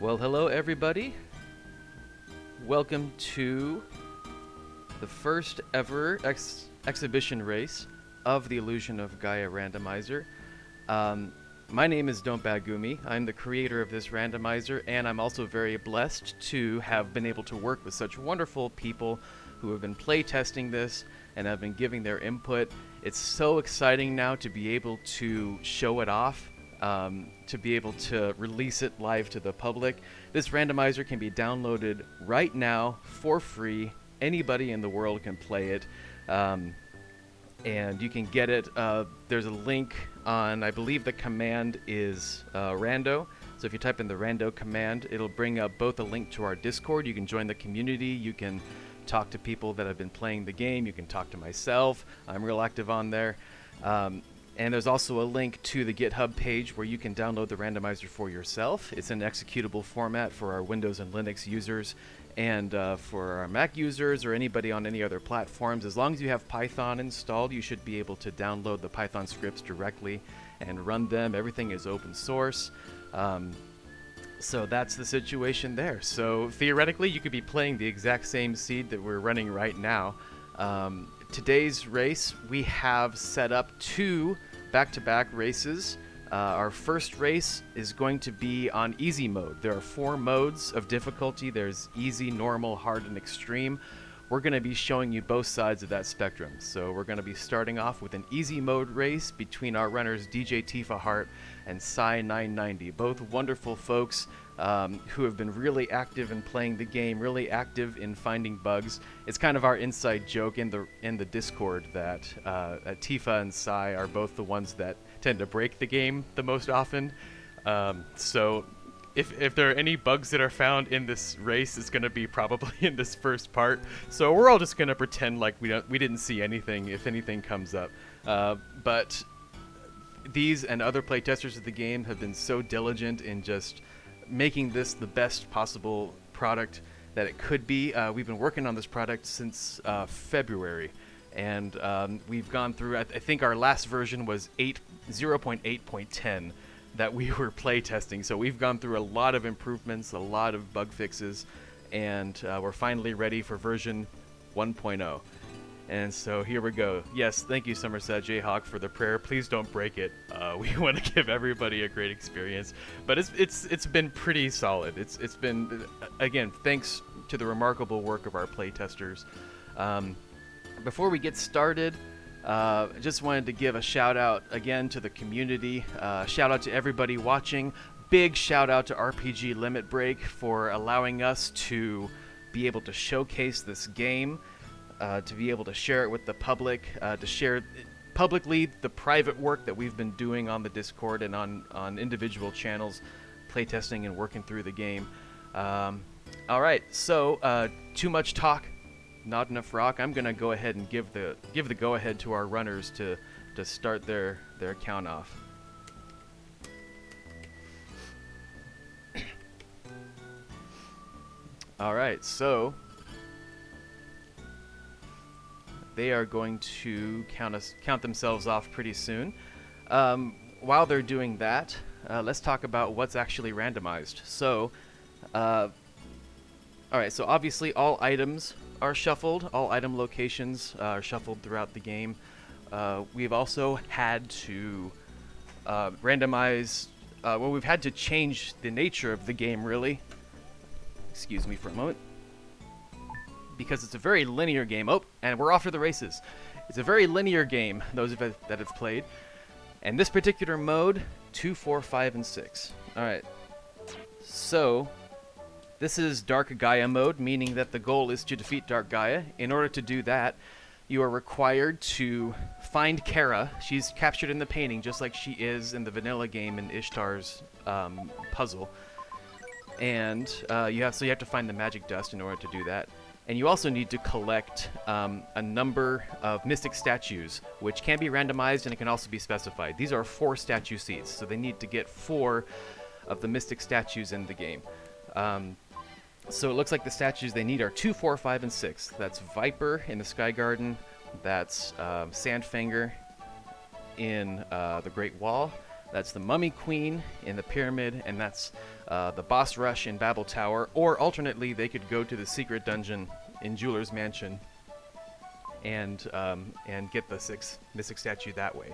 Well, hello everybody. Welcome to the first ever exhibition race of the Illusion of Gaia Randomizer. My name is Don't Bagumi. I'm the creator of this randomizer, and I'm also very blessed to have been able to work with such wonderful people who have been playtesting this and have been giving their input. It's so exciting now to be able to show it off. To be able to release it live to the public. This randomizer can be downloaded right now for free. Anybody in the world can play it, and you can get it. There's a link on, I believe the command is rando. So if you type in the rando command, it'll bring up both a link to our Discord. You can join the community. You can talk to people that have been playing the game. You can talk to myself. I'm real active on there. And there's also a link to the GitHub page where you can download the randomizer for yourself. It's an executable format for our Windows and Linux users, and for our Mac users or anybody on any other platforms. As long as you have Python installed, you should be able to download the Python scripts directly and run them. Everything is open source. So that's the situation there. So theoretically, you could be playing the exact same seed that we're running right now. Today's race, we have set up two back-to-back races. Our first race is going to be on easy mode. There are 4 modes of difficulty. There's easy, normal, hard, and extreme. We're going to be showing you both sides of that spectrum. So we're going to be starting off with an easy mode race between our runners DJ Tifa Heart and Psy990, both wonderful folks who have been really active in playing the game, really active in finding bugs. It's kind of our inside joke in the Discord that Tifa and Psy are both the ones that tend to break the game the most often. So if there are any bugs that are found in this race, it's going to be probably in this first part. So we're all just going to pretend like we didn't see anything if anything comes up. But these and other playtesters of the game have been so diligent in just making this the best possible product that it could be. We've been working on this product since February, and we've gone through, I think our last version was 0.8.10 that we were playtesting. So we've gone through a lot of improvements, a lot of bug fixes, and we're finally ready for version 1.0. And so here we go. Yes, thank you, Somerset Jayhawk, for the prayer. Please don't break it. We want to give everybody a great experience. But it's been pretty solid. It's been, again, thanks to the remarkable work of our playtesters. Before we get started, I just wanted to give a shout out again to the community. Shout out to everybody watching. Big shout out to RPG Limit Break for allowing us to be able to showcase this game. To be able to share it with the public, to share publicly the private work that we've been doing on the Discord and on individual channels, playtesting and working through the game. All right, so too much talk, not enough rock. I'm gonna go ahead and give the go ahead to our runners to start their count off. All right, so they are going to count themselves off pretty soon. While they're doing that, let's talk about what's actually randomized. So, all right. So obviously, all items are shuffled. All item locations are shuffled throughout the game. We've also had to randomize. Well, we've had to change the nature of the game, really. Excuse me for a moment. Because it's a very linear game. Oh, and we're off to the races. It's a very linear game, those of you that have played. And this particular mode, 2, 4, 5, and 6. Alright. So, this is Dark Gaia mode, meaning that the goal is to defeat Dark Gaia. In order to do that, you are required to find Kara. She's captured in the painting, just like she is in the vanilla game in Ishtar's puzzle. And you have to find the magic dust in order to do that. And you also need to collect a number of mystic statues, which can be randomized and it can also be specified. These are 4 statue seeds, so they need to get 4 of the mystic statues in the game. So it looks like the statues they need are 2, 4, 5, and 6. That's Viper in the Sky Garden. That's Sandfinger in the Great Wall. That's the Mummy Queen in the Pyramid, and that's the Boss Rush in Babel Tower. Or alternately, they could go to the secret dungeon in Jeweler's Mansion and get the 6 Mystic Statue that way.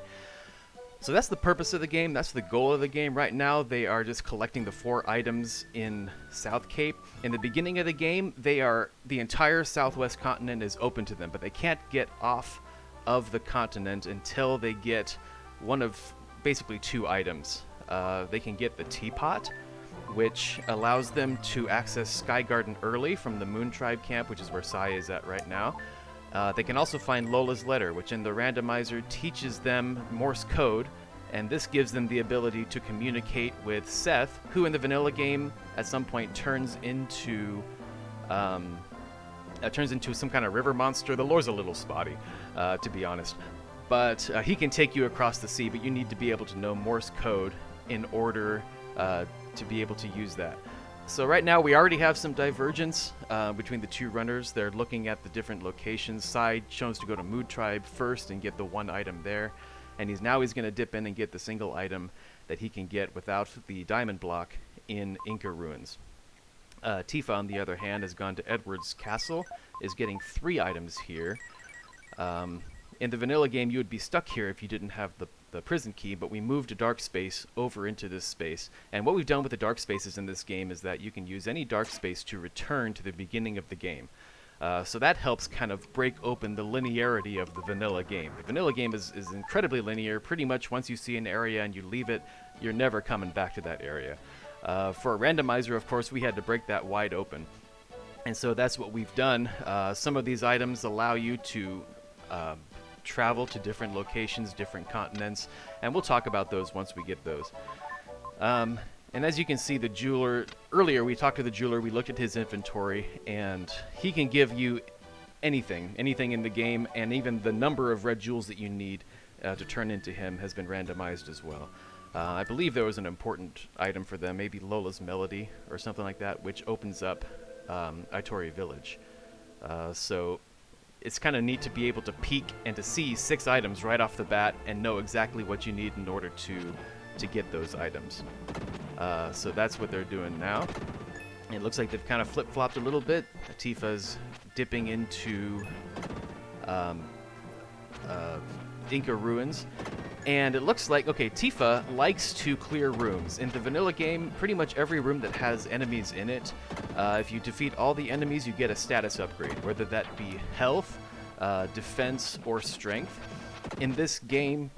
So that's the purpose of the game. That's the goal of the game. Right now, they are just collecting the 4 items in South Cape. In the beginning of the game, the entire Southwest continent is open to them, but they can't get off of the continent until they get one of basically 2 items. They can get the Teapot, which allows them to access Sky Garden early from the Moon Tribe camp, which is where Sai is at right now. They can also find Lola's letter, which in the randomizer teaches them Morse code, and this gives them the ability to communicate with Seth, who in the vanilla game at some point turns into some kind of river monster. The lore's a little spotty, to be honest. But he can take you across the sea, but you need to be able to know Morse code in order to be able to use that. So right now we already have some divergence between the 2 runners. They're looking at the different locations. Sai chose to go to Mood Tribe first and get the 1 item there. And he's going to dip in and get the single item that he can get without the diamond block in Inca Ruins. Tifa, on the other hand, has gone to Edward's Castle, is getting 3 items here. In the vanilla game, you would be stuck here if you didn't have the prison key, but we moved a dark space over into this space. And what we've done with the dark spaces in this game is that you can use any dark space to return to the beginning of the game. So that helps kind of break open the linearity of the vanilla game. The vanilla game is incredibly linear. Pretty much once you see an area and you leave it, you're never coming back to that area. For a randomizer, of course, we had to break that wide open. And so that's what we've done. Some of these items allow you to travel to different locations, different continents, and we'll talk about those once we get those. And as you can see, the jeweler, earlier we talked to the jeweler, we looked at his inventory, and he can give you anything in the game, and even the number of red jewels that you need to turn into him has been randomized as well. I believe there was an important item for them, maybe Lola's Melody or something like that, which opens up Itori Village. So it's kind of neat to be able to peek and to see 6 items right off the bat and know exactly what you need in order to get those items. So that's what they're doing now. It looks like they've kind of flip-flopped a little bit. Tifa's dipping into Inca Ruins. And it looks like, okay, Tifa likes to clear rooms. In the vanilla game, pretty much every room that has enemies in it, if you defeat all the enemies, you get a status upgrade, whether that be health, defense, or strength. In this game,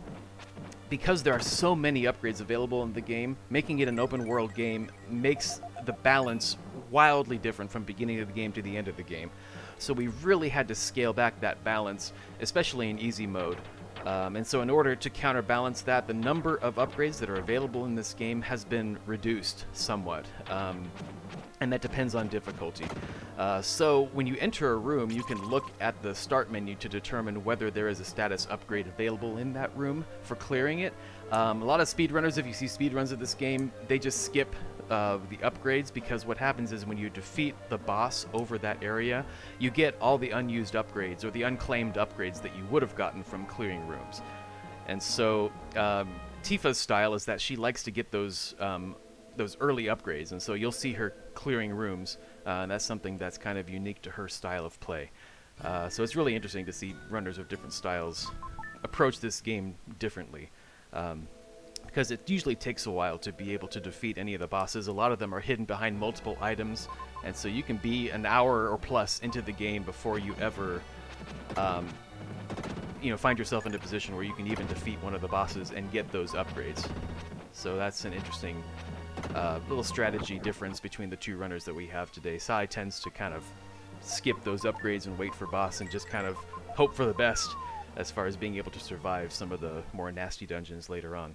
because there are so many upgrades available in the game, making it an open world game makes the balance wildly different from beginning of the game to the end of the game. So we really had to scale back that balance, especially in easy mode. And so in order to counterbalance that, the number of upgrades that are available in this game has been reduced somewhat. And that depends on difficulty. So when you enter a room, you can look at the start menu to determine whether there is a status upgrade available in that room for clearing it. A lot of speedrunners, if you see speedruns of this game, they just skip the upgrades, because what happens is when you defeat the boss over that area, you get all the unused upgrades or the unclaimed upgrades that you would have gotten from clearing rooms. And so Tifa's style is that she likes to get those early upgrades, and so you'll see her clearing rooms, and that's something that's kind of unique to her style of play. So it's really interesting to see runners of different styles approach this game differently. Because it usually takes a while to be able to defeat any of the bosses. A lot of them are hidden behind multiple items, and so you can be an hour or plus into the game before you ever find yourself in a position where you can even defeat one of the bosses and get those upgrades. So that's an interesting little strategy difference between the 2 runners that we have today. Sai tends to kind of skip those upgrades and wait for boss and just kind of hope for the best as far as being able to survive some of the more nasty dungeons later on.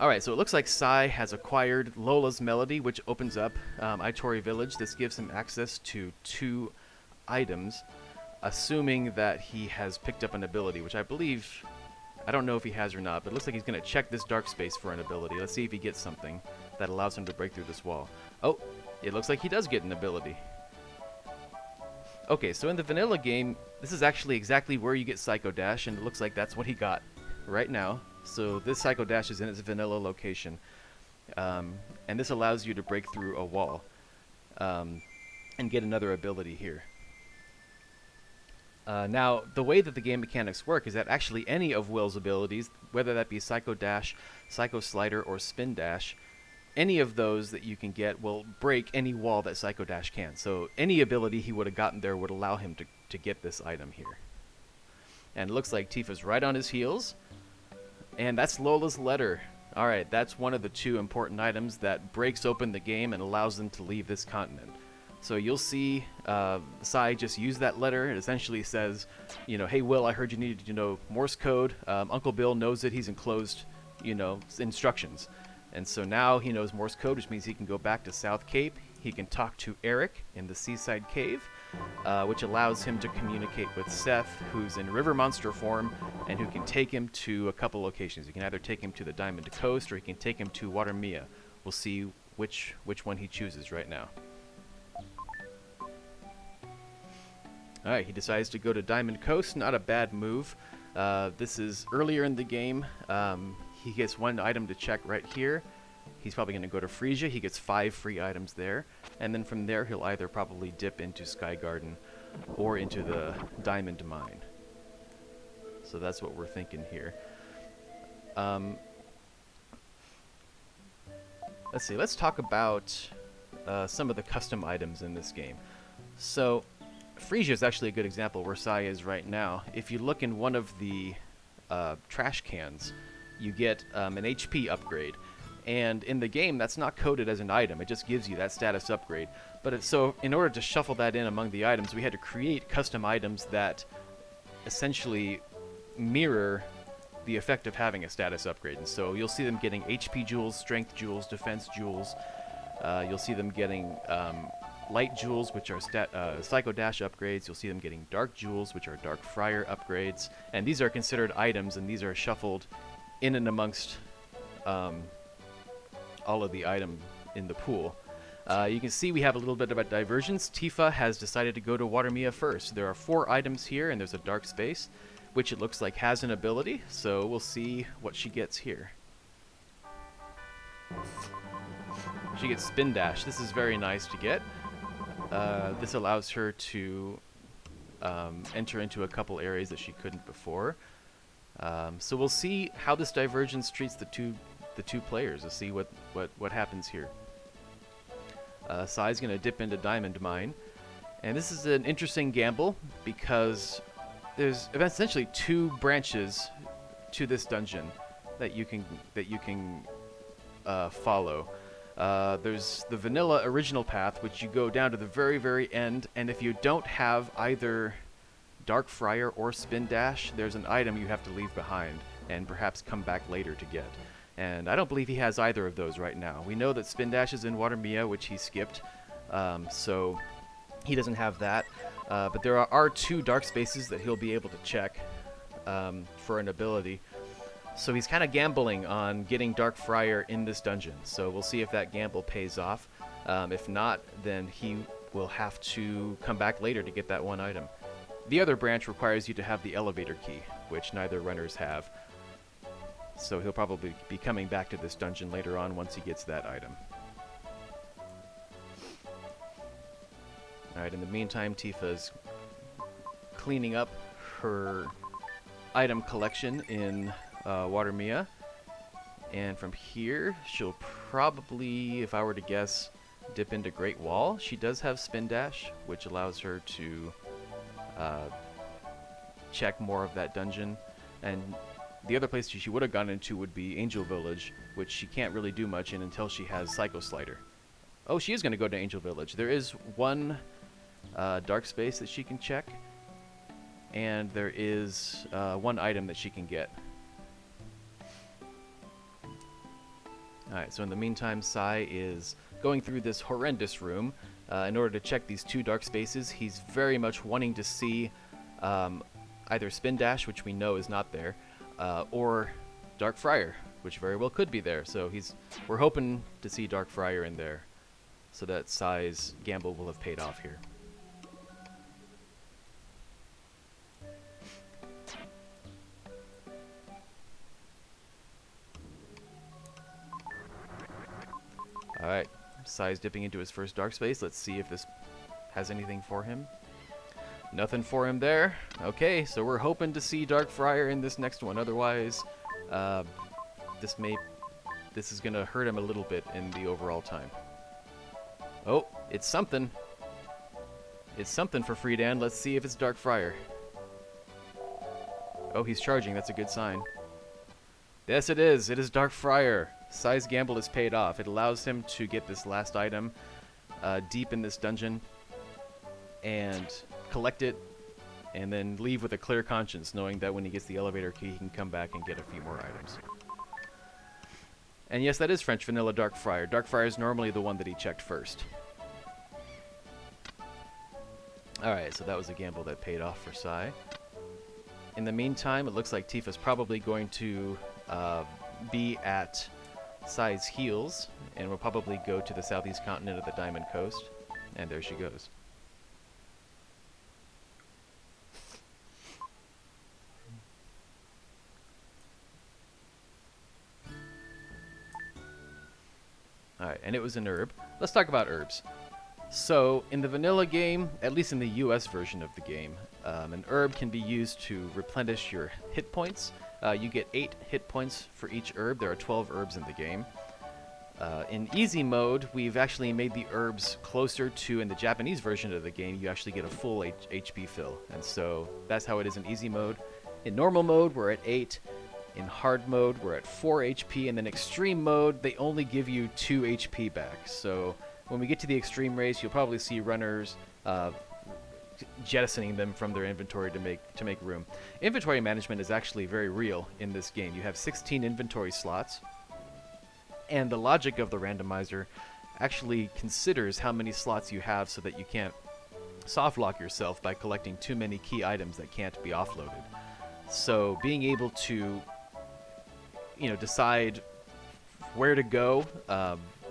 Alright, so it looks like Sai has acquired Lola's Melody, which opens up Itori Village. This gives him access to 2 items, assuming that he has picked up an ability, which I believe, I don't know if he has or not, but it looks like he's going to check this dark space for an ability. Let's see if he gets something that allows him to break through this wall. Oh, it looks like he does get an ability. Okay, so in the vanilla game, this is actually exactly where you get Psycho Dash, and it looks like that's what he got right now. So this Psycho Dash is in its vanilla location, and this allows you to break through a wall and get another ability here. Now, the way that the game mechanics work is that actually any of Will's abilities, whether that be Psycho Dash, Psycho Slider, or Spin Dash, any of those that you can get will break any wall that Psycho Dash can. So any ability he would have gotten there would allow him to get this item here. And it looks like Tifa's right on his heels. And that's Lola's letter. Alright, that's one of the two important items that breaks open the game and allows them to leave this continent. So you'll see Sai just use that letter. It essentially says, you know, hey Will, I heard you needed to know Morse code. Uncle Bill knows it. He's enclosed, you know, instructions. And so now he knows Morse code, which means he can go back to South Cape. He can talk to Eric in the Seaside Cave, which allows him to communicate with Seth, who's in River Monster form, and who can take him to a couple locations. He can either take him to the Diamond Coast, or he can take him to Watermia. We'll see which one he chooses right now. Alright, he decides to go to Diamond Coast. Not a bad move. This is earlier in the game. He gets one item to check right here. He's probably going to go to Frisia. He gets 5 free items there. And then from there, he'll either probably dip into Sky Garden or into the Diamond Mine. So that's what we're thinking here. Let's see. Let's talk about some of the custom items in this game. So Frisia is actually a good example where Sai is right now. If you look in one of the trash cans, you get an HP upgrade. And in the game, that's not coded as an item. It just gives you that status upgrade. But so in order to shuffle that in among the items, we had to create custom items that essentially mirror the effect of having a status upgrade. And so you'll see them getting HP jewels, strength jewels, defense jewels. You'll see them getting light jewels, which are Psycho Dash upgrades. You'll see them getting dark jewels, which are Dark Friar upgrades. And these are considered items, and these are shuffled in and amongst all of the item in the pool. You can see we have a little bit of a divergence. Tifa has decided to go to Watermia first. There are 4 items here, and there's a dark space, which it looks like has an ability, so we'll see what she gets here. She gets Spin Dash. This is very nice to get. This allows her to enter into a couple areas that she couldn't before. So we'll see how this divergence treats the two players. We'll see what happens here. Sai's going to dip into Diamond Mine, and this is an interesting gamble because there's essentially 2 branches to this dungeon that you can follow. There's the vanilla original path, which you go down to the very, very end, and if you don't have either Dark Friar or Spin Dash, there's an item you have to leave behind and perhaps come back later to get. And I don't believe he has either of those right now. We know that Spin Dash is in Watermia, which he skipped, so he doesn't have that. But there are 2 dark spaces that he'll be able to check for an ability. So he's kind of gambling on getting Dark Friar in this dungeon. So we'll see if that gamble pays off. If not, then he will have to come back later to get that one item. The other branch requires you to have the elevator key, which neither runners have. So he'll probably be coming back to this dungeon later on once he gets that item. Alright, in the meantime, Tifa's cleaning up her item collection in Watermia. And from here, she'll probably, if I were to guess, dip into Great Wall. She does have Spin Dash, which allows her to check more of that dungeon. And the other place she would have gone into would be Angel Village, which she can't really do much in until she has Psycho Slider. Oh, she is going to go to Angel Village. There is one dark space that she can check, and there is one item that she can get. Alright, so in the meantime, Sai is going through this horrendous room in order to check these 2 dark spaces. He's very much wanting to see either Spin Dash, which we know is not there, or Dark Friar, which very well could be there. So we're hoping to see Dark Friar in there, so that Sai's gamble will have paid off here. Sai's dipping into his first dark space. Let's see if this has anything for him. Nothing for him there. Okay, so we're hoping to see Dark Friar in this next one. Otherwise, this is gonna hurt him a little bit in the overall time. Oh, it's something. It's something for Friedan. Let's see if it's Dark Friar. Oh, he's charging. That's a good sign. Yes, it is. It is Dark Friar. Sai's gamble is paid off. It allows him to get this last item deep in this dungeon and collect it, and then leave with a clear conscience, knowing that when he gets the elevator key, he can come back and get a few more items. And yes, that is French vanilla Dark Friar. Dark Friar is normally the one that he checked first. Alright, so that was a gamble that paid off for Sai. In the meantime, it looks like Tifa's probably going to be at Sai's heels, and will probably go to the southeast continent of the Diamond Coast. And there she goes. Alright, and it was an herb. Let's talk about herbs. So, in the vanilla game, at least in the US version of the game, an herb can be used to replenish your hit points. You get 8 hit points for each herb. There are 12 herbs in the game. In easy mode, we've actually made the herbs closer to, in the Japanese version of the game, you actually get a full HP fill. And so, that's how it is in easy mode. In normal mode, we're at 8. In hard mode, we're at 4 HP, and then extreme mode, they only give you 2 HP back. So when we get to the extreme race, you'll probably see runners jettisoning them from their inventory to make room. Inventory management is actually very real in this game. You have 16 inventory slots, and the logic of the randomizer actually considers how many slots you have so that you can't soft lock yourself by collecting too many key items that can't be offloaded. So being able to decide where to go,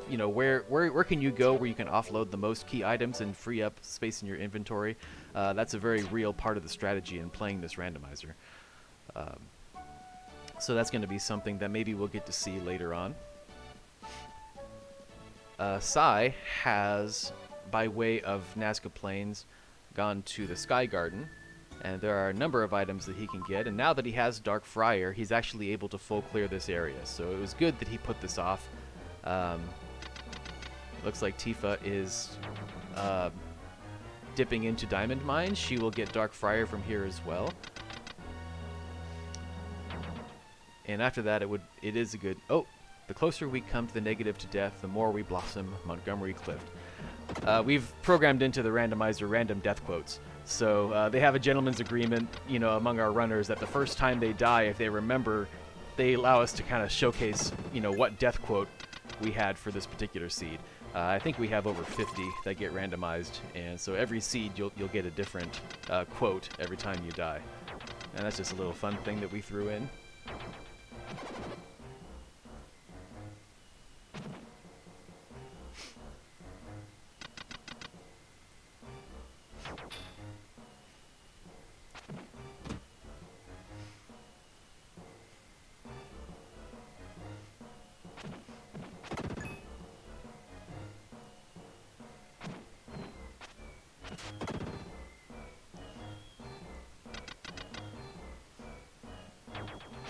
where can you go where you can offload the most key items and free up space in your inventory. That's a very real part of the strategy in playing this randomizer. So that's going to be something that maybe we'll get to see later on. Sai has, by way of Nazca Plains, gone to the Sky Garden. And there are a number of items that he can get, and now that he has Dark Friar, he's actually able to full clear this area. So it was good that he put this off. Looks like Tifa is dipping into Diamond Mine. She will get Dark Friar from here as well. And after that, it is a good... Oh! The closer we come to the negative to death, the more we blossom Montgomery Clift. We've programmed into the randomizer random death quotes. So they have a gentleman's agreement, among our runners that the first time they die, if they remember, they allow us to kind of showcase, what death quote we had for this particular seed. I think we have over 50 that get randomized, and so every seed you'll get a different quote every time you die. And that's just a little fun thing that we threw in.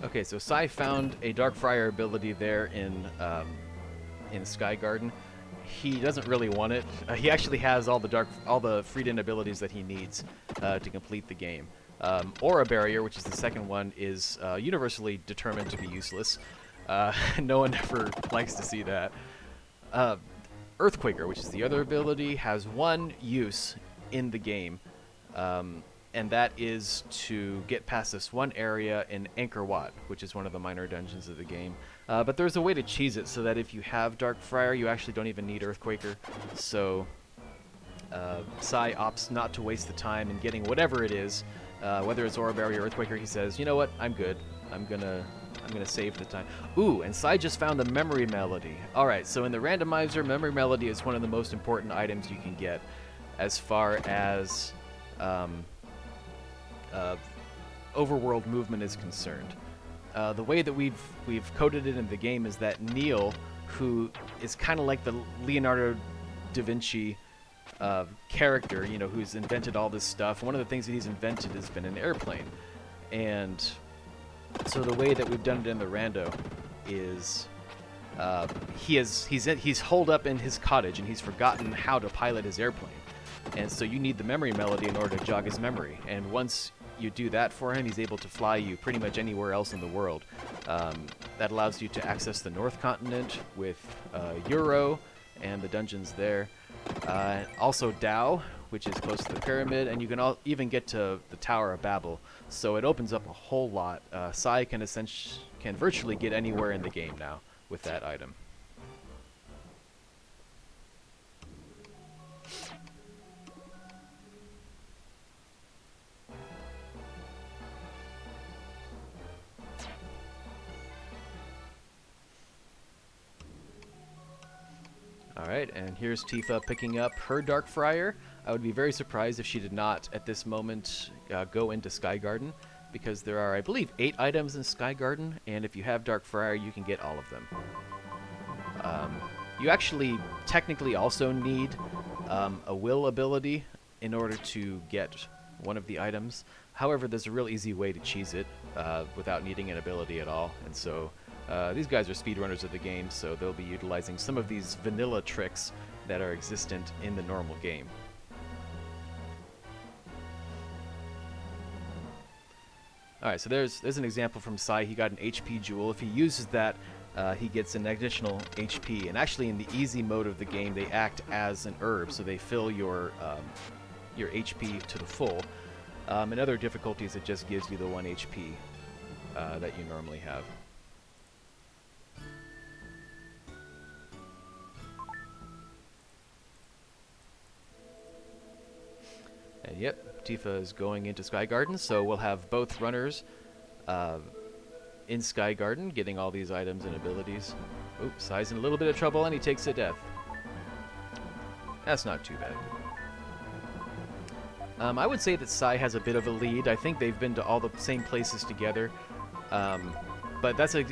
Okay, so Sai found a Dark Friar ability there in Sky Garden. He doesn't really want it. He actually has all the Friedan abilities that he needs to complete the game. Aura Barrier, which is the second one, is universally determined to be useless. No one ever likes to see that. Earthquaker, which is the other ability, has one use in the game. And that is to get past this one area in Angkor Wat, which is one of the minor dungeons of the game. But there's a way to cheese it so that if you have Dark Friar, you actually don't even need Earthquaker. So Sai opts not to waste the time in getting whatever it is, whether it's Aura Barrier or Earthquaker. He says, you know what, I'm good. I'm gonna save the time. Ooh, and Sai just found the Memory Melody. Alright, so in the randomizer, Memory Melody is one of the most important items you can get as far as overworld movement is concerned. The way that we've coded it in the game is that Neil who is kind of like the Leonardo da Vinci character, you know, who's invented all this stuff. One of the things that he's invented has been an airplane. And so the way that we've done it in the rando is he's holed up in his cottage and he's forgotten how to pilot his airplane. And so you need the memory melody in order to jog his memory. And once you do that for him, he's able to fly you pretty much anywhere else in the world. That allows you to access the North Continent with Euro and the dungeons there. Also Tao, which is close to the pyramid, and you can even get to the Tower of Babel. So it opens up a whole lot. Sai can virtually get anywhere in the game now with that item. Alright, and here's Tifa picking up her Dark Friar. I would be very surprised if she did not, at this moment, go into Sky Garden, because there are, I believe, 8 items in Sky Garden, and if you have Dark Friar, you can get all of them. You actually technically also need a will ability in order to get one of the items. However, there's a real easy way to cheese it without needing an ability at all, and so these guys are speedrunners of the game, so they'll be utilizing some of these vanilla tricks that are existent in the normal game. Alright, so there's an example from Sai. He got an HP jewel. If he uses that, he gets an additional HP. And actually in the easy mode of the game, they act as an herb, so they fill your HP to the full. In other difficulties, it just gives you the 1 HP that you normally have. And yep, Tifa is going into Sky Garden, so we'll have both runners in Sky Garden getting all these items and abilities. Oops, Sai's in a little bit of trouble and he takes a death. That's not too bad. I would say that Sai has a bit of a lead. I think they've been to all the same places together. But that's a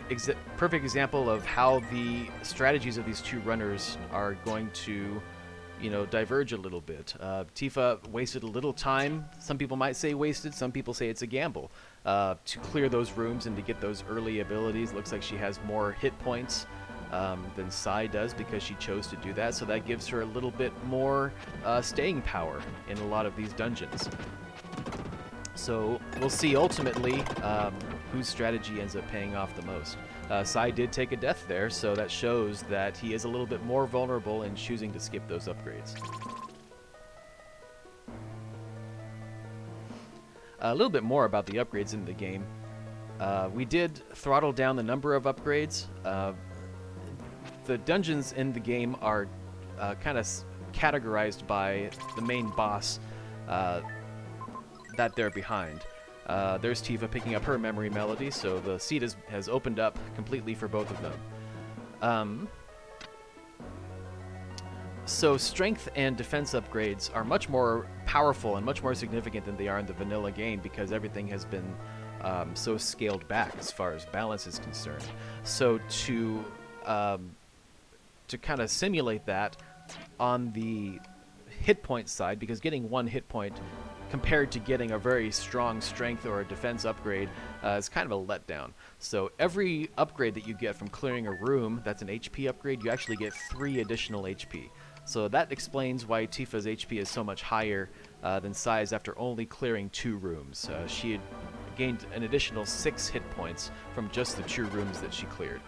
perfect example of how the strategies of these two runners are going to, you know, diverge a little bit. Tifa wasted a little time. Some people might say wasted. Some people say it's a gamble to clear those rooms and to get those early abilities. Looks like she has more hit points than Sai does because she chose to do that. So that gives her a little bit more staying power in a lot of these dungeons. So we'll see ultimately whose strategy ends up paying off the most. Sai did take a death there, so that shows that he is a little bit more vulnerable in choosing to skip those upgrades. A little bit more about the upgrades in the game. We did throttle down the number of upgrades. The dungeons in the game are kind of categorized by the main boss that they're behind. There's Tifa picking up her memory melody, so the seat has opened up completely for both of them. So strength and defense upgrades are much more powerful and much more significant than they are in the vanilla game because everything has been so scaled back as far as balance is concerned. So to kind of simulate that on the hit point side, because getting 1 hit point compared to getting a very strong strength or a defense upgrade is kind of a letdown. So every upgrade that you get from clearing a room that's an HP upgrade, you actually get 3 additional HP. So that explains why Tifa's HP is so much higher than Sai's after only clearing 2 rooms. She had gained an additional 6 hit points from just the 2 rooms that she cleared.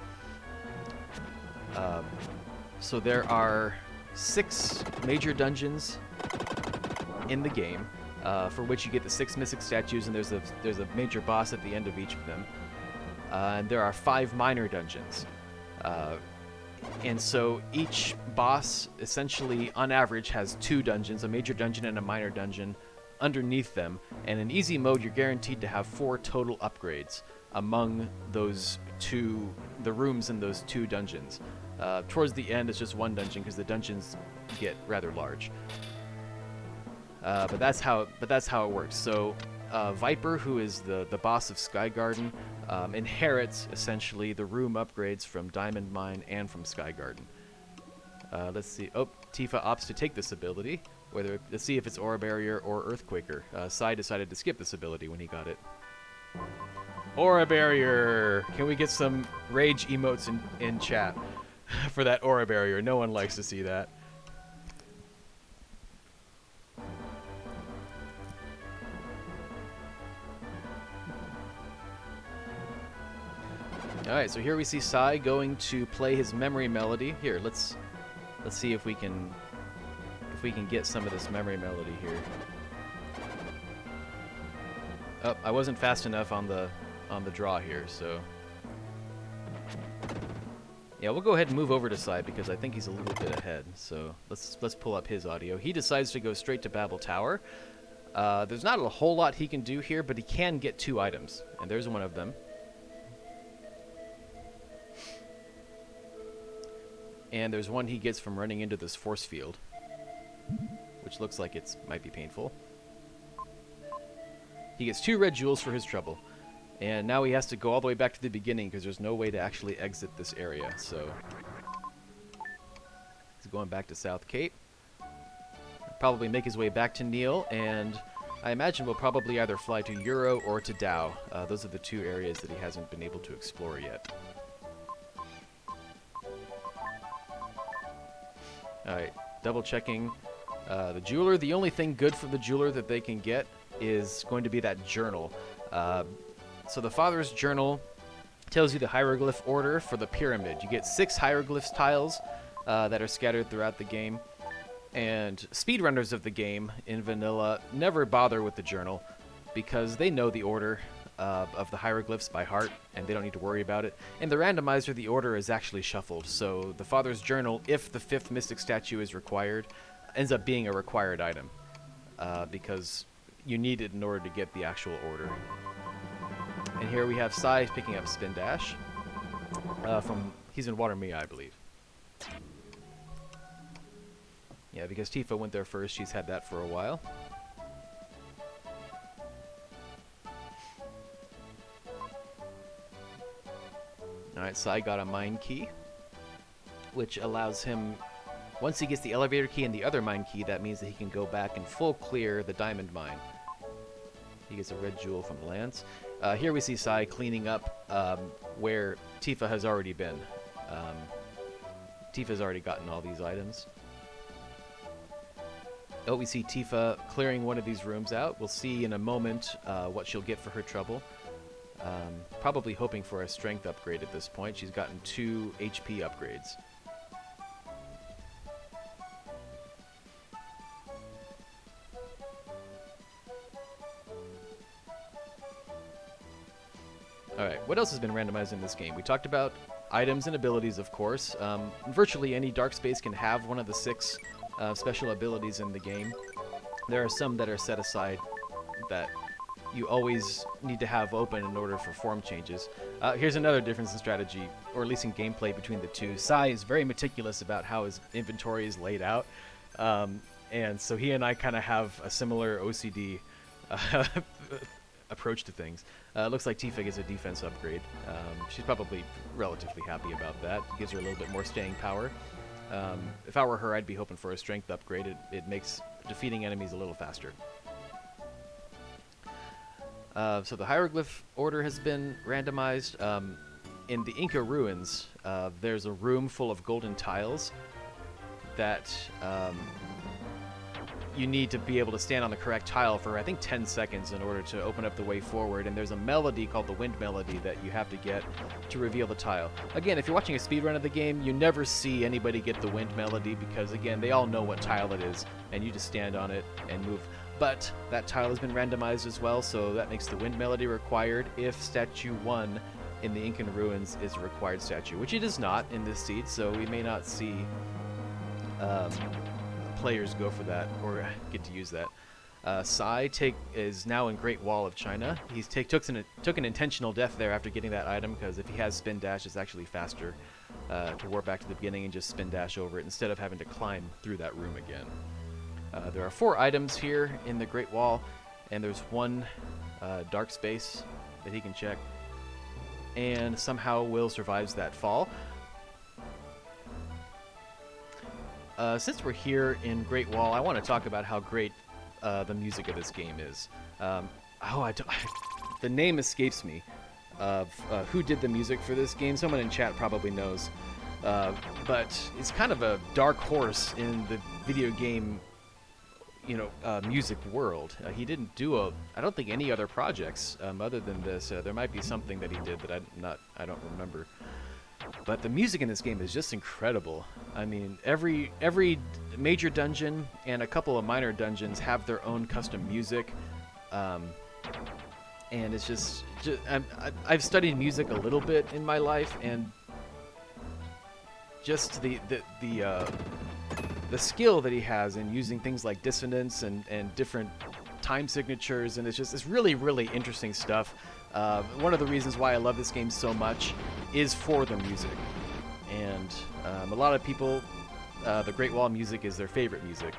So there are 6 major dungeons in the game, for which you get the 6 mystic statues, and there's a major boss at the end of each of them. And there are 5 minor dungeons. And so each boss, essentially, on average, has 2 dungeons, a major dungeon and a minor dungeon, underneath them. And in easy mode, you're guaranteed to have 4 total upgrades among those the rooms in those 2 dungeons. Towards the end, it's just 1 dungeon because the dungeons get rather large. But that's how it works. So Viper, who is the boss of Sky Garden, inherits essentially the room upgrades from Diamond Mine and from Sky Garden. Let's see. Oh, Tifa opts to take this ability. Let's see if it's Aura Barrier or Earthquaker. Sai decided to skip this ability when he got it. Aura Barrier! Can we get some rage emotes in chat for that Aura Barrier? No one likes to see that. Alright, so here we see Sai going to play his memory melody. Here, let's see if we can get some of this memory melody here. Oh, I wasn't fast enough on the draw here, so yeah, we'll go ahead and move over to Sai because I think he's a little bit ahead. So let's pull up his audio. He decides to go straight to Babel Tower. There's not a whole lot he can do here, but he can get 2 items, and there's one of them. And there's one he gets from running into this force field, which looks like it might be painful. He gets 2 red jewels for his trouble. And now he has to go all the way back to the beginning because there's no way to actually exit this area. So he's going back to South Cape. Probably make his way back to Neil, and I imagine we'll probably either fly to Euro or to Dao. Those are the 2 areas that he hasn't been able to explore yet. Alright, double checking the jeweler. The only thing good for the jeweler that they can get is going to be that journal. So the Father's Journal tells you the hieroglyph order for the pyramid. You get 6 hieroglyphs tiles that are scattered throughout the game. And speedrunners of the game in vanilla never bother with the journal because they know the order of the hieroglyphs by heart, and they don't need to worry about it. In the randomizer, the order is actually shuffled, so the Father's Journal, if the 5th Mystic Statue is required, ends up being a required item, because you need it in order to get the actual order. And here we have Sai picking up Spin Dash. He's in Water Mia, I believe. Yeah, because Tifa went there first, she's had that for a while. Alright, Sai got a mine key, which allows him, once he gets the elevator key and the other mine key, that means that he can go back and full clear the diamond mine. He gets a red jewel from Lance. Here we see Sai cleaning up where Tifa has already been. Tifa's already gotten all these items. Oh, we see Tifa clearing one of these rooms out. We'll see in a moment what she'll get for her trouble. Probably hoping for a strength upgrade at this point. She's gotten 2 HP upgrades. Alright, what else has been randomized in this game? We talked about items and abilities, of course. Virtually any dark space can have one of the 6 special abilities in the game. There are some that are set aside that you always need to have open in order for form changes. Here's another difference in strategy, or at least in gameplay between the 2. Sai is very meticulous about how his inventory is laid out, and so he and I kind of have a similar OCD approach to things. Looks like Tifa gets a defense upgrade. She's probably relatively happy about that. It gives her a little bit more staying power. If I were her, I'd be hoping for a strength upgrade. It makes defeating enemies a little faster. So the hieroglyph order has been randomized. In the Inca ruins, there's a room full of golden tiles that you need to be able to stand on the correct tile for, I think, 10 seconds in order to open up the way forward. And there's a melody called the Wind Melody that you have to get to reveal the tile. Again, if you're watching a speedrun of the game, you never see anybody get the Wind Melody because, again, they all know what tile it is, and you just stand on it and move. But that tile has been randomized as well, so that makes the Wind Melody required if Statue 1 in the Incan Ruins is a required statue, which it is not in this seed, so we may not see players go for that or get to use that. Sai is now in Great Wall of China. He took an intentional death there after getting that item, because if he has Spin Dash, it's actually faster to warp back to the beginning and just Spin Dash over it instead of having to climb through that room again. There are 4 items here in the Great Wall, and there's 1 dark space that he can check. and somehow Will survives that fall. Since we're here in Great Wall, I want to talk about how great the music of this game is. The name escapes me of who did the music for this game. Someone in chat probably knows. But it's kind of a dark horse in the video game, music world. He didn't do I don't think any other projects other than this. There might be something that he did that I don't remember. But the music in this game is just incredible. I mean, every major dungeon and a couple of minor dungeons have their own custom music. And it's just I've studied music a little bit in my life, and just the skill that he has in using things like dissonance and different time signatures, and it's really, really interesting stuff. One of the reasons why I love this game so much is for the music. And a lot of people, the Great Wall music is their favorite music.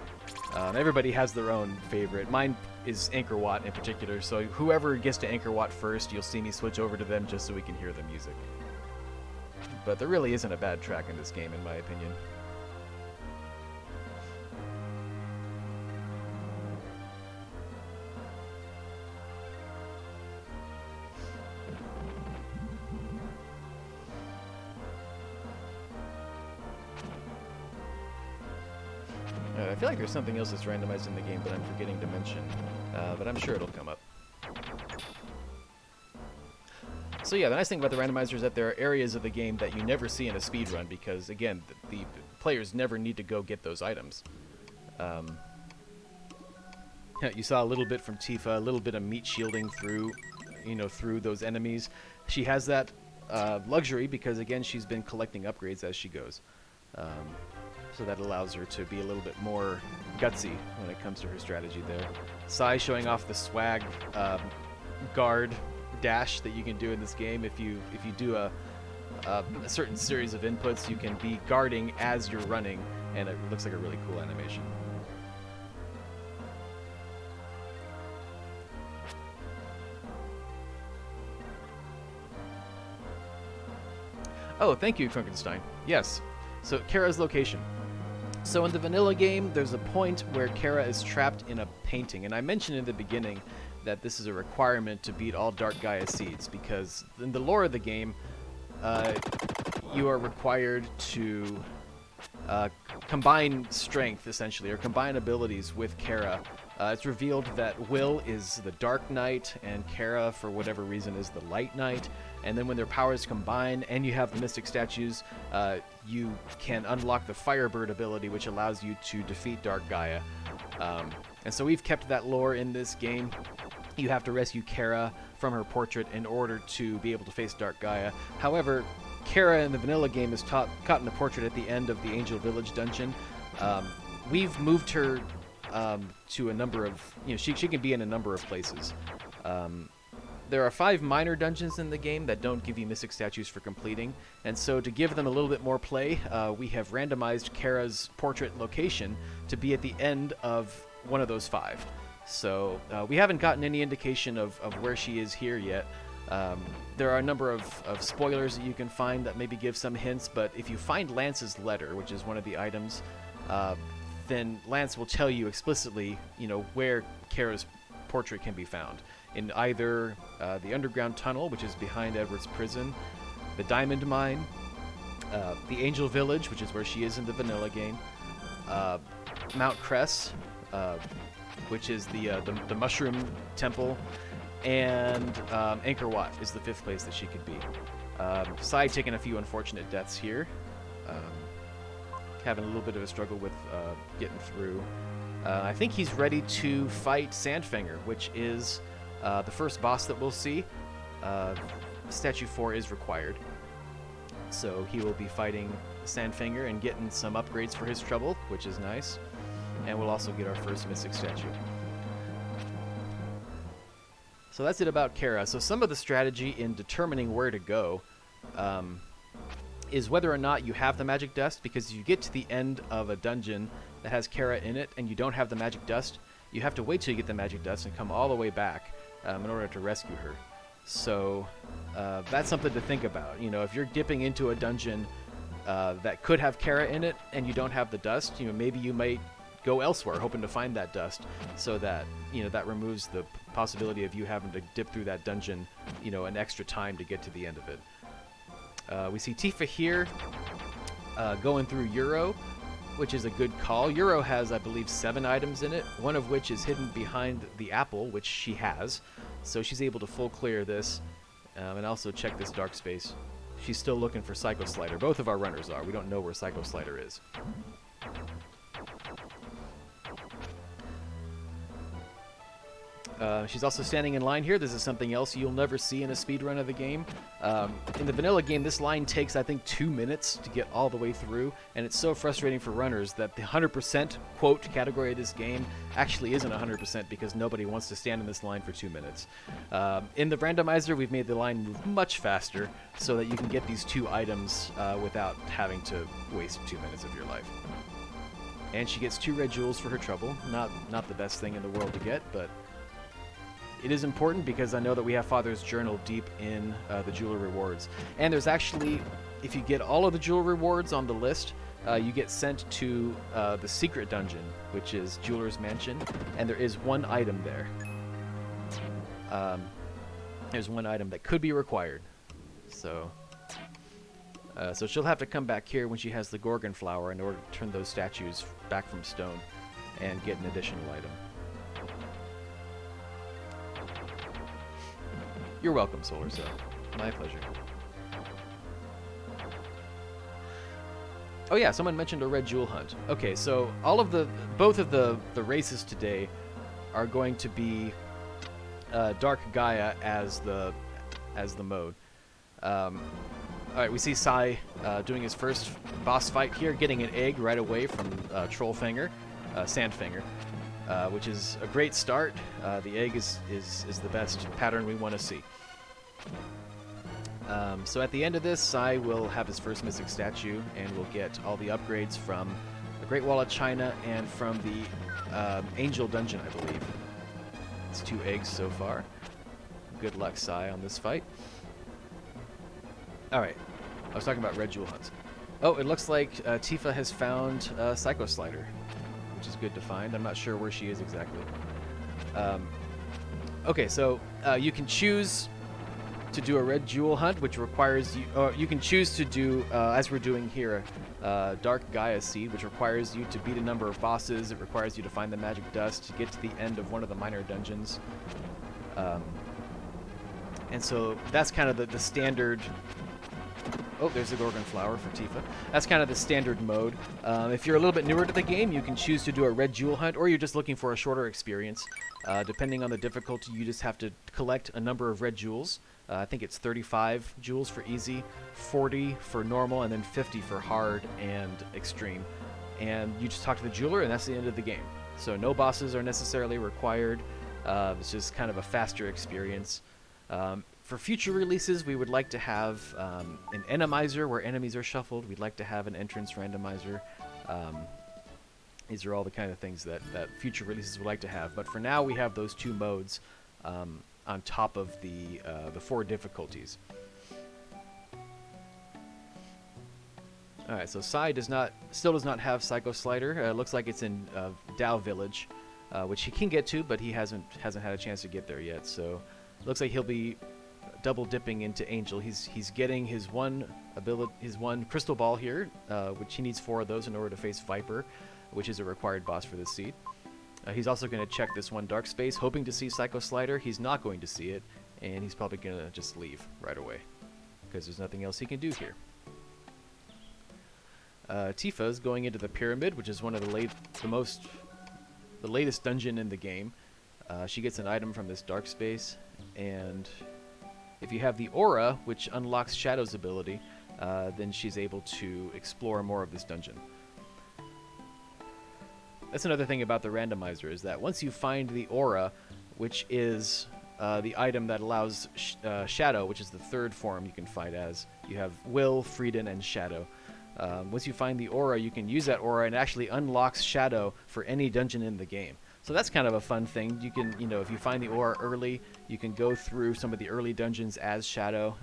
Everybody has their own favorite. Mine is Angkor Wat in particular, so whoever gets to Angkor Wat first, you'll see me switch over to them just so we can hear the music. But there really isn't a bad track in this game, in my opinion. I feel like there's something else that's randomized in the game, but I'm forgetting to mention. But I'm sure it'll come up. So yeah, the nice thing about the randomizer is that there are areas of the game that you never see in a speedrun because, again, the players never need to go get those items. You saw a little bit from Tifa, a little bit of meat shielding through those enemies. She has that luxury because, again, she's been collecting upgrades as she goes. So that allows her to be a little bit more gutsy when it comes to her strategy there. Sai showing off the swag guard dash that you can do in this game. If you do a certain series of inputs, you can be guarding as you're running, and it looks like a really cool animation. Oh, thank you, Frankenstein. Yes. So, Kara's location. So in the vanilla game, there's a point where Kara is trapped in a painting, and I mentioned in the beginning that this is a requirement to beat all Dark Gaia seeds, because in the lore of the game, you are required to combine strength, essentially, or combine abilities with Kara. It's revealed that Will is the Dark Knight, and Kara, for whatever reason, is the Light Knight. And then when their powers combine, and you have the Mystic Statues, you can unlock the Firebird ability, which allows you to defeat Dark Gaia. And so we've kept that lore in this game. You have to rescue Kara from her portrait in order to be able to face Dark Gaia. However, Kara in the vanilla game is caught in the portrait at the end of the Angel Village dungeon. We've moved her to a number of, she can be in a number of places. There are 5 minor dungeons in the game that don't give you Mystic Statues for completing, and so to give them a little bit more play, we have randomized Kara's portrait location to be at the end of one of those 5. So we haven't gotten any indication of where she is here yet. There are a number of spoilers that you can find that maybe give some hints, but if you find Lance's letter, which is one of the items, then Lance will tell you explicitly, where Kara's portrait can be found. In either the underground tunnel, which is behind Edward's prison, the diamond mine, the Angel Village, which is where she is in the vanilla game, Mount Cress, which is the Mushroom Temple, and Angkor Wat is the 5th place that she could be. Sai taking a few unfortunate deaths here, having a little bit of a struggle with getting through. I think he's ready to fight Sandfinger, which is the first boss that we'll see. Statue 4 is required. So he will be fighting Sandfinger and getting some upgrades for his trouble, which is nice. And we'll also get our first Mystic Statue. So that's it about Kara. So some of the strategy in determining where to go is whether or not you have the magic dust, because you get to the end of a dungeon that has Kara in it and you don't have the magic dust, you have to wait till you get the magic dust and come all the way back in order to rescue her. So that's something to think about. You know, if you're dipping into a dungeon that could have Kara in it and you don't have the dust, you know, maybe you might go elsewhere hoping to find that dust, so that, you know, that removes the possibility of you having to dip through that dungeon, you know, an extra time to get to the end of it. We see Tifa here going through Euro, which is a good call. Euro has, I believe, 7 items in it, one of which is hidden behind the apple, which she has. So she's able to full clear this, and also check this dark space. She's still looking for Psycho Slider. Both of our runners are. We don't know where Psycho Slider is. She's also standing in line here. This is something else you'll never see in a speedrun of the game. In the vanilla game, this line takes, I think, 2 minutes to get all the way through, and it's so frustrating for runners that the 100% quote category of this game actually isn't 100% because nobody wants to stand in this line for 2 minutes. In the randomizer, we've made the line move much faster so that you can get these 2 items without having to waste 2 minutes of your life. And she gets 2 red jewels for her trouble. Not the best thing in the world to get, but it is important because I know that we have Father's Journal deep in the jeweler rewards. And there's actually, if you get all of the jeweler rewards on the list, you get sent to the secret dungeon, which is Jeweler's Mansion, and there is 1 item there. There's 1 item that could be required. So she'll have to come back here when she has the Gorgon Flower in order to turn those statues back from stone and get an additional item. You're welcome, Solar Cell. My pleasure. Oh yeah, someone mentioned a red jewel hunt. Okay, so both of the races today are going to be Dark Gaia as the mode. All right, we see Sai doing his first boss fight here, getting an egg right away from Trollfanger, Sandfanger. Which is a great start. The egg is the best pattern we want to see. So at the end of this, Sai will have his first Mystic Statue, and will get all the upgrades from the Great Wall of China and from the Angel Dungeon, I believe. It's 2 eggs so far. Good luck, Sai, on this fight. Alright, I was talking about red jewel hunts. Oh, it looks like Tifa has found Psycho Slider, which is good to find. I'm not sure where she is exactly. Okay, so you can choose to do a red jewel hunt, which requires you, or you can choose to do, as we're doing here, Dark Gaia Seed, which requires you to beat a number of bosses. It requires you to find the magic dust to get to the end of one of the minor dungeons. And so that's kind of the standard. Oh, there's the Gorgon Flower for Tifa. That's kind of the standard mode. If you're a little bit newer to the game, you can choose to do a red jewel hunt, or you're just looking for a shorter experience. Depending on the difficulty, you just have to collect a number of red jewels. I think it's 35 jewels for easy, 40 for normal, and then 50 for hard and extreme. And you just talk to the jeweler, and that's the end of the game. So no bosses are necessarily required. It's just kind of a faster experience. For future releases, we would like to have an Randomizer where enemies are shuffled. We'd like to have an entrance randomizer. These are all the kind of things that future releases would like to have. But for now, we have those 2 modes on top of the 4 difficulties. All right, so Sai still does not have Psycho Slider. It looks like it's in Dao Village, which he can get to, but he hasn't had a chance to get there yet. So it looks like he'll be double dipping into Angel. He's getting his one crystal ball here, which he needs 4 of those in order to face Viper, which is a required boss for this seed. He's also going to check this 1 dark space, hoping to see Psycho Slider. He's not going to see it, and he's probably going to just leave right away because there's nothing else he can do here. Tifa's going into the pyramid, which is one of the latest dungeon in the game. She gets an item from this dark space, and if you have the aura, which unlocks Shadow's ability, then she's able to explore more of this dungeon. That's another thing about the randomizer, is that once you find the aura, which is the item that allows Shadow, which is the 3rd form you can fight as. You have Will, Frieden, and Shadow. Once you find the aura, you can use that aura, and it actually unlocks Shadow for any dungeon in the game. So that's kind of a fun thing. You can, if you find the ore early, you can go through some of the early dungeons as Shadow.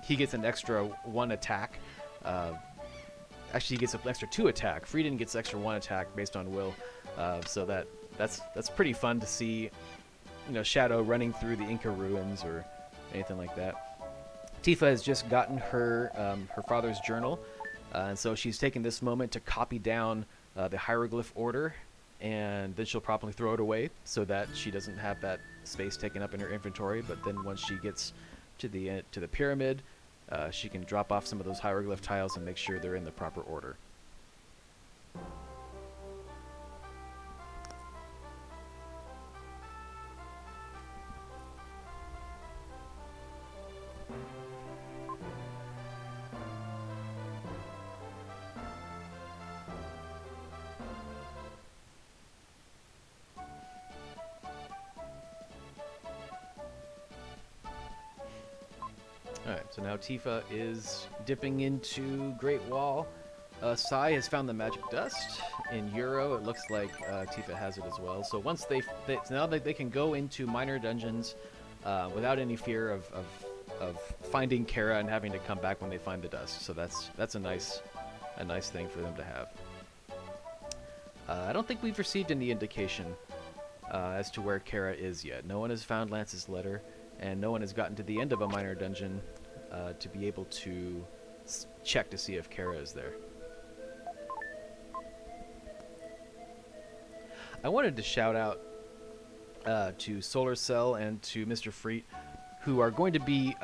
He gets an extra 1 attack. Actually, he gets an extra 2 attack. Frieden gets extra 1 attack based on will. So that's pretty fun to see, Shadow running through the Inca ruins or anything like that. Tifa has just gotten her father's journal, and so she's taking this moment to copy down the hieroglyph order, and then she'll probably throw it away so that she doesn't have that space taken up in her inventory. But then once she gets to the pyramid, she can drop off some of those hieroglyph tiles and make sure they're in the proper order. Alright, so now Tifa is dipping into Great Wall. Sai has found the magic dust. In Euro, it looks like Tifa has it as well. So once now that they can go into minor dungeons without any fear of finding Kara and having to come back when they find the dust. So that's a nice thing for them to have. I don't think we've received any indication as to where Kara is yet. No one has found Lance's letter, and no one has gotten to the end of a minor dungeon to be able to check to see if Kara is there. I wanted to shout out to Solar Cell and to Mr. Freet, who are going to be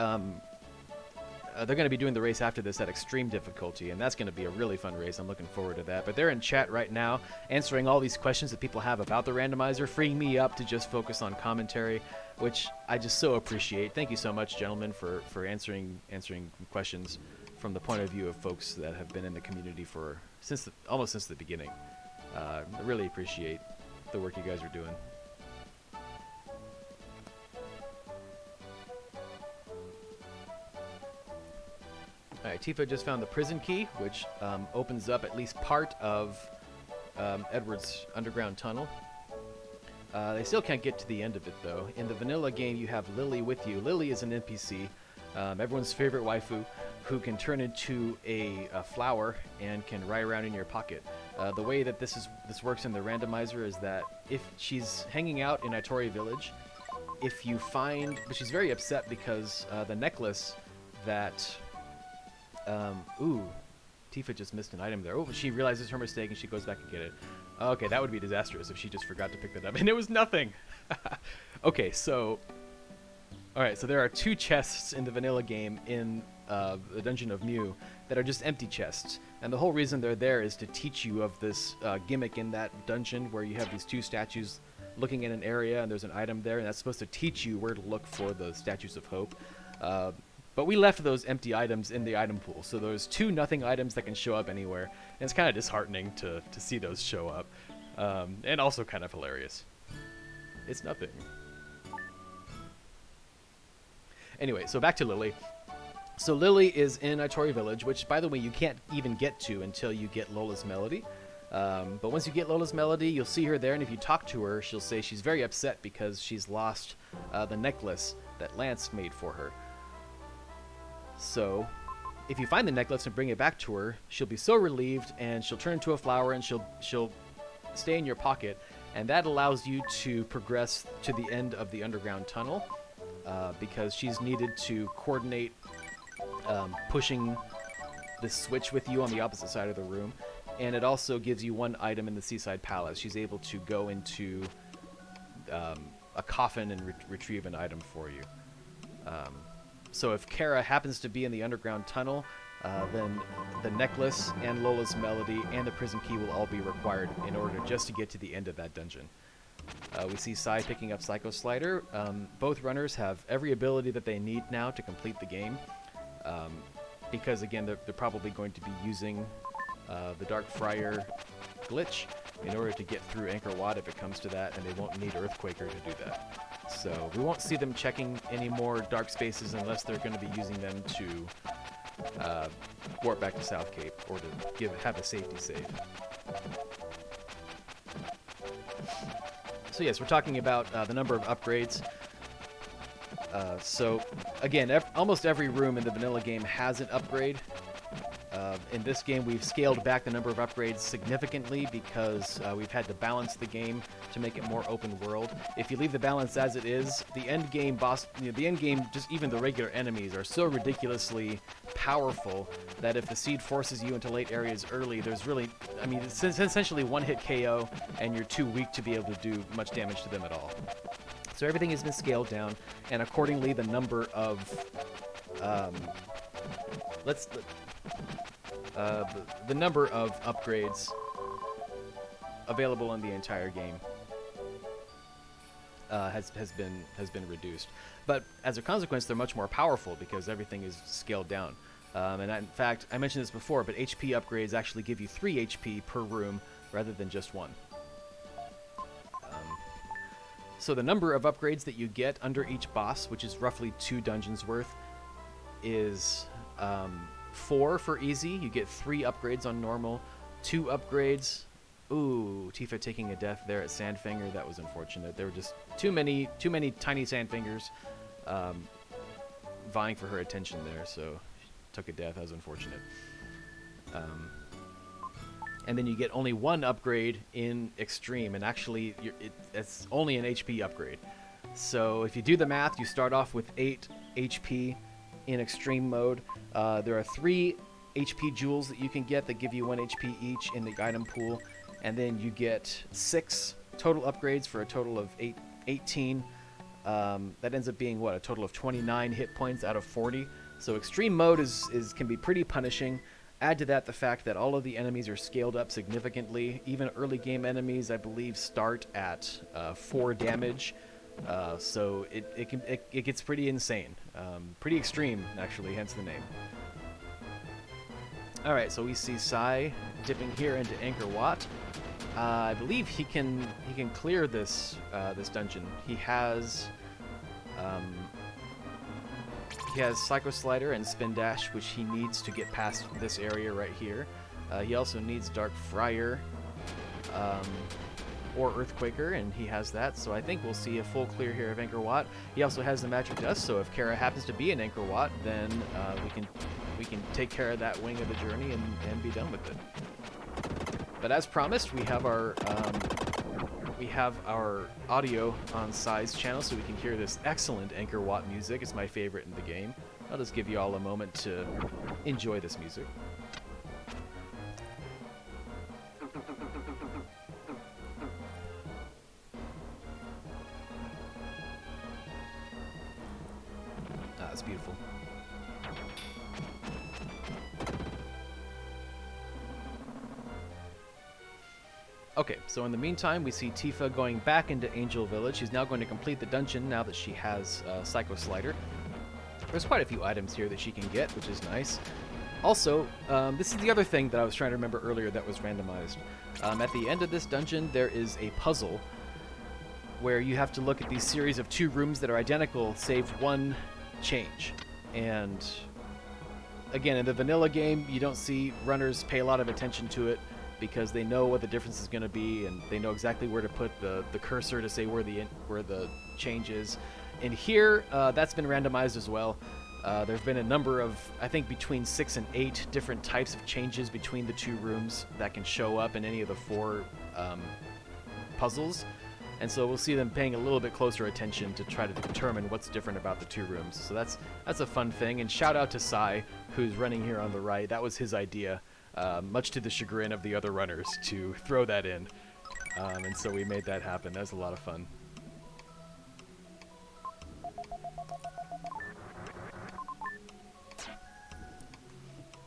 they're going to be doing the race after this at extreme difficulty, and that's going to be a really fun race. I'm looking forward to that. But they're in chat right now answering all these questions that people have about the randomizer, freeing me up to just focus on commentary, which I just so appreciate. Thank you so much, gentlemen, for answering questions from the point of view of folks that have been in the community for almost since the beginning. I really appreciate the work you guys are doing. Alright, Tifa just found the prison key, which opens up at least part of Edward's underground tunnel. They still can't get to the end of it, though. In the vanilla game, you have Lily with you. Lily is an NPC, everyone's favorite waifu, who can turn into a flower and can ride around in your pocket. The way that this works in the randomizer is that if she's hanging out in Itori Village, if you find... But she's very upset because the necklace that... ooh, Tifa just missed an item there. Oh, she realizes her mistake and she goes back and get it. Okay, that would be disastrous if she just forgot to pick that up. And it was nothing! Okay, so... Alright, so there are 2 chests in the vanilla game in the Dungeon of Mew that are just empty chests. And the whole reason they're there is to teach you of this gimmick in that dungeon where you have these 2 statues looking in an area and there's an item there, and that's supposed to teach you where to look for the Statues of Hope. But we left those empty items in the item pool, so there's 2 nothing items that can show up anywhere, and it's kind of disheartening to see those show up, and also kind of hilarious. It's nothing. Anyway, so back to Lily. So Lily is in Itori Village, which, by the way, you can't even get to until you get Lola's Melody. But once you get Lola's Melody, you'll see her there, and if you talk to her, she'll say she's very upset because she's lost the necklace that Lance made for her. So, if you find the necklace and bring it back to her, she'll be so relieved, and she'll turn into a flower, and she'll stay in your pocket, and that allows you to progress to the end of the underground tunnel, because she's needed to coordinate pushing the switch with you on the opposite side of the room, and it also gives you 1 item in the Seaside Palace. She's able to go into a coffin and retrieve an item for you. So if Kara happens to be in the underground tunnel, then the necklace and Lola's Melody and the prison key will all be required in order just to get to the end of that dungeon. We see Sai picking up Psycho Slider. Both runners have every ability that they need now to complete the game, because again they're probably going to be using the Dark Friar glitch in order to get through Angkor Wat if it comes to that, and they won't need Earthquaker to do that. So we won't see them checking any more dark spaces unless they're going to be using them to warp back to South Cape or to have a safety save. So yes, we're talking about the number of upgrades. So again, almost every room in the vanilla game has an upgrade. In this game, we've scaled back the number of upgrades significantly because we've had to balance the game to make it more open world. If you leave the balance as it is, the end game boss, the end game, just even the regular enemies are so ridiculously powerful that if the seed forces you into late areas early, there's really, I mean, it's essentially one-hit KO, and you're too weak to be able to do much damage to them at all. So everything has been scaled down, and accordingly, the number of the number of upgrades available in the entire game has been reduced. But as a consequence, they're much more powerful because everything is scaled down. In fact, I mentioned this before, but HP upgrades actually give you 3 HP per room rather than just 1. So the number of upgrades that you get under each boss, which is roughly 2 dungeons worth, is 4 for easy. You get 3 upgrades on normal, 2 upgrades. Ooh, Tifa taking a death there at Sandfinger. That was unfortunate. There were just too many tiny Sandfingers vying for her attention there, so she took a death. That was unfortunate. And then you get only 1 upgrade in Extreme, and actually it's only an HP upgrade. So if you do the math, you start off with 8 HP in Extreme mode. There are 3 HP jewels that you can get that give you 1 HP each in the item pool, and then you get 6 total upgrades for a total of 18. That ends up being, what, a total of 29 hit points out of 40. So Extreme mode can be pretty punishing. Add to that the fact that all of the enemies are scaled up significantly. Even early game enemies, I believe, start at 4 damage. So it gets pretty insane. Pretty extreme, actually, hence the name. Alright, so we see Sai dipping here into Angkor Wat. I believe he can clear this dungeon. He has Psycho Slider and Spin Dash, which he needs to get past this area right here. He also needs Dark Friar or Earthquaker, and he has that, so I think we'll see a full clear here of Angkor Wat. He also has the Magic Dust, so if Kara happens to be in Angkor Wat, then we can take care of that wing of the journey and be done with it. But as promised, we have our audio on Sai's channel, so we can hear this excellent Angkor Wat music. It's my favorite in the game. I'll just give you all a moment to enjoy this music. It's beautiful. Okay, so in the meantime, we see Tifa going back into Angel Village. She's now going to complete the dungeon now that she has Psycho Slider. There's quite a few items here that she can get, which is nice. Also, this is the other thing that I was trying to remember earlier that was randomized. At the end of this dungeon, there is a puzzle where you have to look at these series of 2 rooms that are identical, save 1 change. And again, in the vanilla game, you don't see runners pay a lot of attention to it because they know what the difference is going to be, and they know exactly where to put the cursor to say where the change is. And here, that's been randomized as well. There have been a number of, I think, between 6 and 8 different types of changes between the 2 rooms that can show up in any of the 4 puzzles. And so we'll see them paying a little bit closer attention to try to determine what's different about the 2 rooms. So that's a fun thing. And shout out to Sai, who's running here on the right. That was his idea, much to the chagrin of the other runners, to throw that in. And so we made that happen. That was a lot of fun.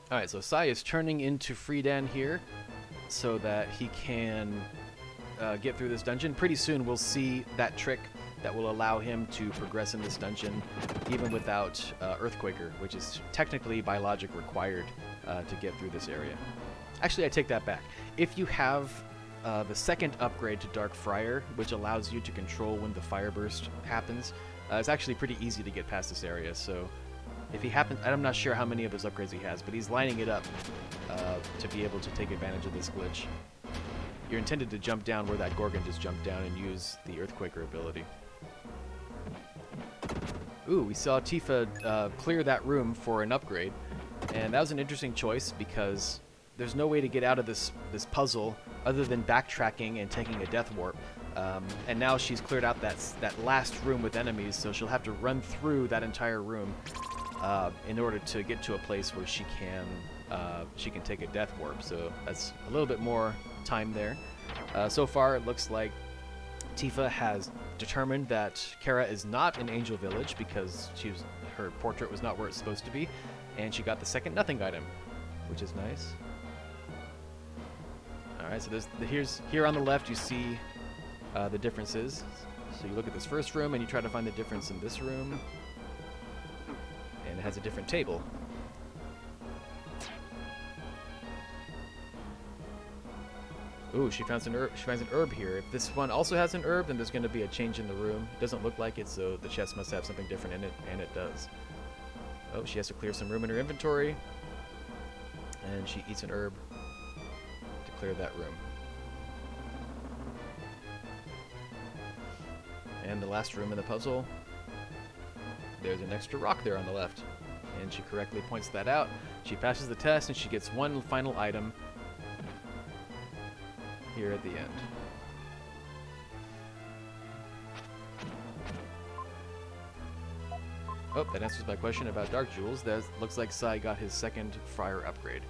Alright, so Sai is turning into Freedan here so that he can get through this dungeon. Pretty soon we'll see that trick that will allow him to progress in this dungeon even without Earthquaker, which is technically by logic required to get through this area. Actually, I take that back. If you have the second upgrade to Dark Friar, which allows you to control when the fire burst happens, it's actually pretty easy to get past this area. So if he happens, I'm not sure how many of those upgrades he has, but he's lining it up to be able to take advantage of this glitch. you're intended to jump down where that Gorgon just jumped down and use the Earthquaker ability. Ooh, we saw Tifa clear that room for an upgrade, and that was an interesting choice because there's no way to get out of this puzzle other than backtracking and taking a death warp. And now she's cleared out that last room with enemies, so she'll have to run through that entire room in order to get to a place where she can take a death warp. So that's a little bit more time there. So far, it looks like Tifa has determined that Kara is not in Angel Village because her portrait was not where it's supposed to be, and she got the second nothing item, which is nice. All right, so here on the left you see the differences. So you look at this first room and you try to find the difference in this room, and it has a different table. Ooh, she finds an herb here. If this one also has an herb, then there's going to be a change in the room. It doesn't look like it, so the chest must have something different in it, and it does. Oh, she has to clear some room in her inventory, and she eats an herb to clear that room. And the last room in the puzzle, there's an extra rock there on the left, and she correctly points that out. She passes the test, and she gets one final item here at the end. Oh, that answers my question about Dark Jewels. That looks like Sai got his second Friar upgrade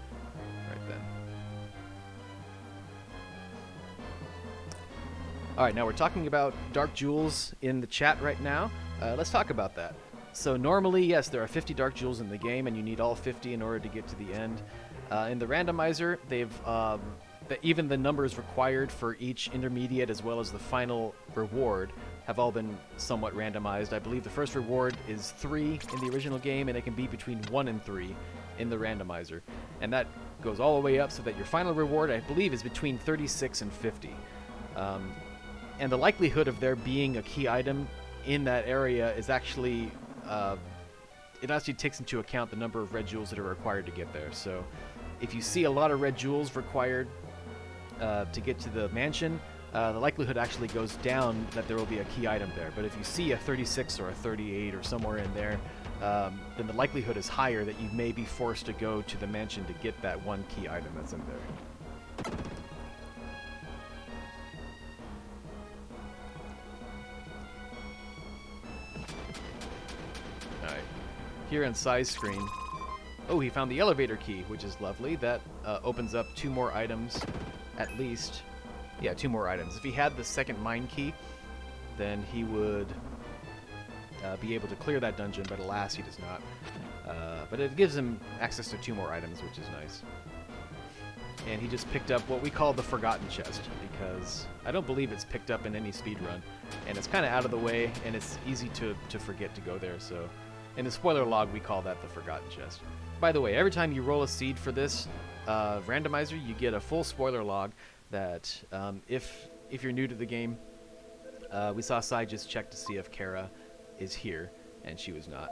right then. Alright, now we're talking about Dark Jewels in the chat right now. Let's talk about that. So normally, yes, there are 50 Dark Jewels in the game, and you need all 50 in order to get to the end. In the randomizer, they've even the numbers required for each intermediate as well as the final reward have all been somewhat randomized. I believe the first reward is 3 in the original game, and it can be between 1 and 3 in the randomizer. And that goes all the way up so that your final reward, I believe, is between 36 and 50. And the likelihood of there being a key item in that area is actually, it actually takes into account the number of red jewels that are required to get there. So if you see a lot of red jewels required to get to the mansion, the likelihood actually goes down that there will be a key item there. But if you see a 36 or a 38 or somewhere in there, then the likelihood is higher that you may be forced to go to the mansion to get that one key item that's in there. Alright, here on Sai's screen, oh, he found the elevator key, which is lovely. That opens up 2 more items, at least. Yeah, 2 more items. If he had the second mine key, then he would be able to clear that dungeon, but alas, he does not. But it gives him access to 2 more items, which is nice. And he just picked up what we call the Forgotten Chest, because I don't believe it's picked up in any speedrun. And it's kind of out of the way, and it's easy to forget to go there, so in the spoiler log, we call that the Forgotten Chest. By the way, every time you roll a seed for this randomizer, you get a full spoiler log that if you're new to the game, we saw Sai just check to see if Kara is here, and she was not.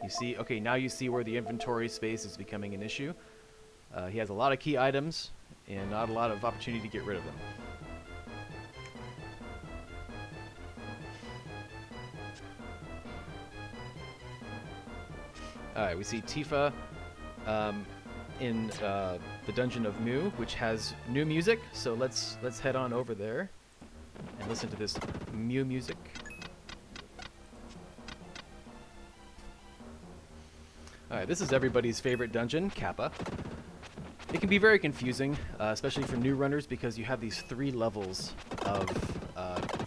You see, okay, now you see where the inventory space is becoming an issue. He has a lot of key items and not a lot of opportunity to get rid of them. Alright, we see Tifa in the Dungeon of Mu, which has new music, so let's head on over there and listen to this Mu music. Alright, this is everybody's favorite dungeon, Kappa. It can be very confusing, especially for new runners, because you have these 3 levels of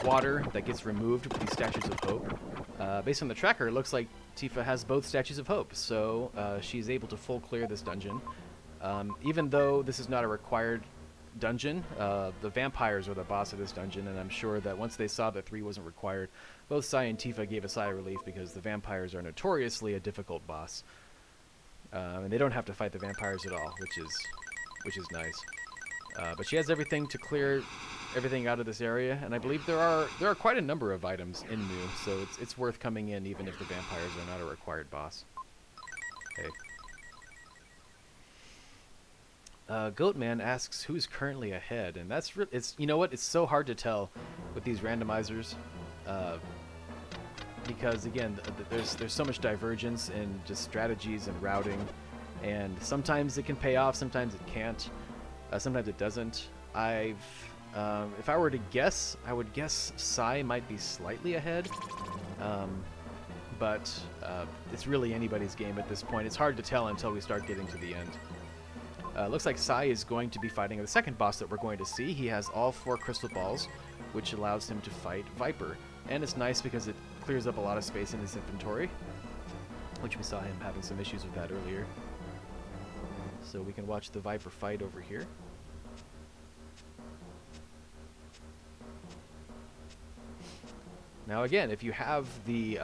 water that gets removed with these Statues of Hope. Based on the tracker, it looks like Tifa has both Statues of Hope, so she's able to full clear this dungeon. Even though this is not a required dungeon, the vampires are the boss of this dungeon, and I'm sure that once they saw that 3 wasn't required, both Sai and Tifa gave a sigh of relief, because the vampires are notoriously a difficult boss. And they don't have to fight the vampires at all, which is nice. But she has everything to clear everything out of this area, and I believe there are quite a number of items in Mu, so it's worth coming in even if the vampires are not a required boss. Okay. Goatman asks who's currently ahead, and that's it's, you know what, it's so hard to tell with these randomizers, because again, there's so much divergence in just strategies and routing, and sometimes it can pay off, sometimes it can't, sometimes it doesn't. If I were to guess, I would guess Sai might be slightly ahead, but it's really anybody's game at this point. It's hard to tell until we start getting to the end. Looks like Sai is going to be fighting the second boss that we're going to see. He has all 4 crystal balls, which allows him to fight Viper. And it's nice because it clears up a lot of space in his inventory, which we saw him having some issues with that earlier. So we can watch the Viper fight over here. Now again, if you have the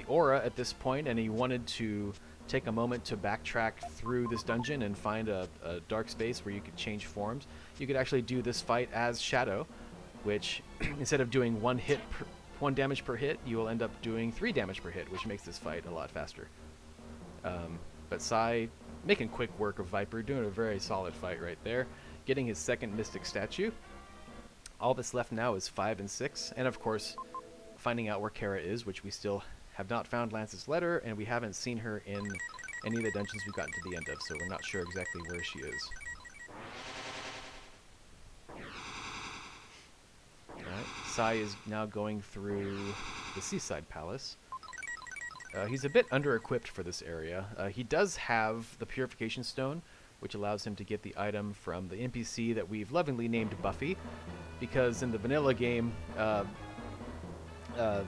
aura at this point and you wanted to take a moment to backtrack through this dungeon and find a dark space where you could change forms, you could actually do this fight as Shadow, which instead of doing 1 damage per hit, you will end up doing 3 damage per hit, which makes this fight a lot faster. But Sai making quick work of Viper, doing a very solid fight right there, getting his second Mystic statue. All that's left now is 5 and 6, and of course finding out where Kara is, which we still have not found Lance's letter, and we haven't seen her in any of the dungeons we've gotten to the end of, so we're not sure exactly where she is. Alright, Sai is now going through the Seaside Palace. He's a bit under-equipped for this area. He does have the Purification Stone, which allows him to get the item from the NPC that we've lovingly named Buffy, because in the vanilla game,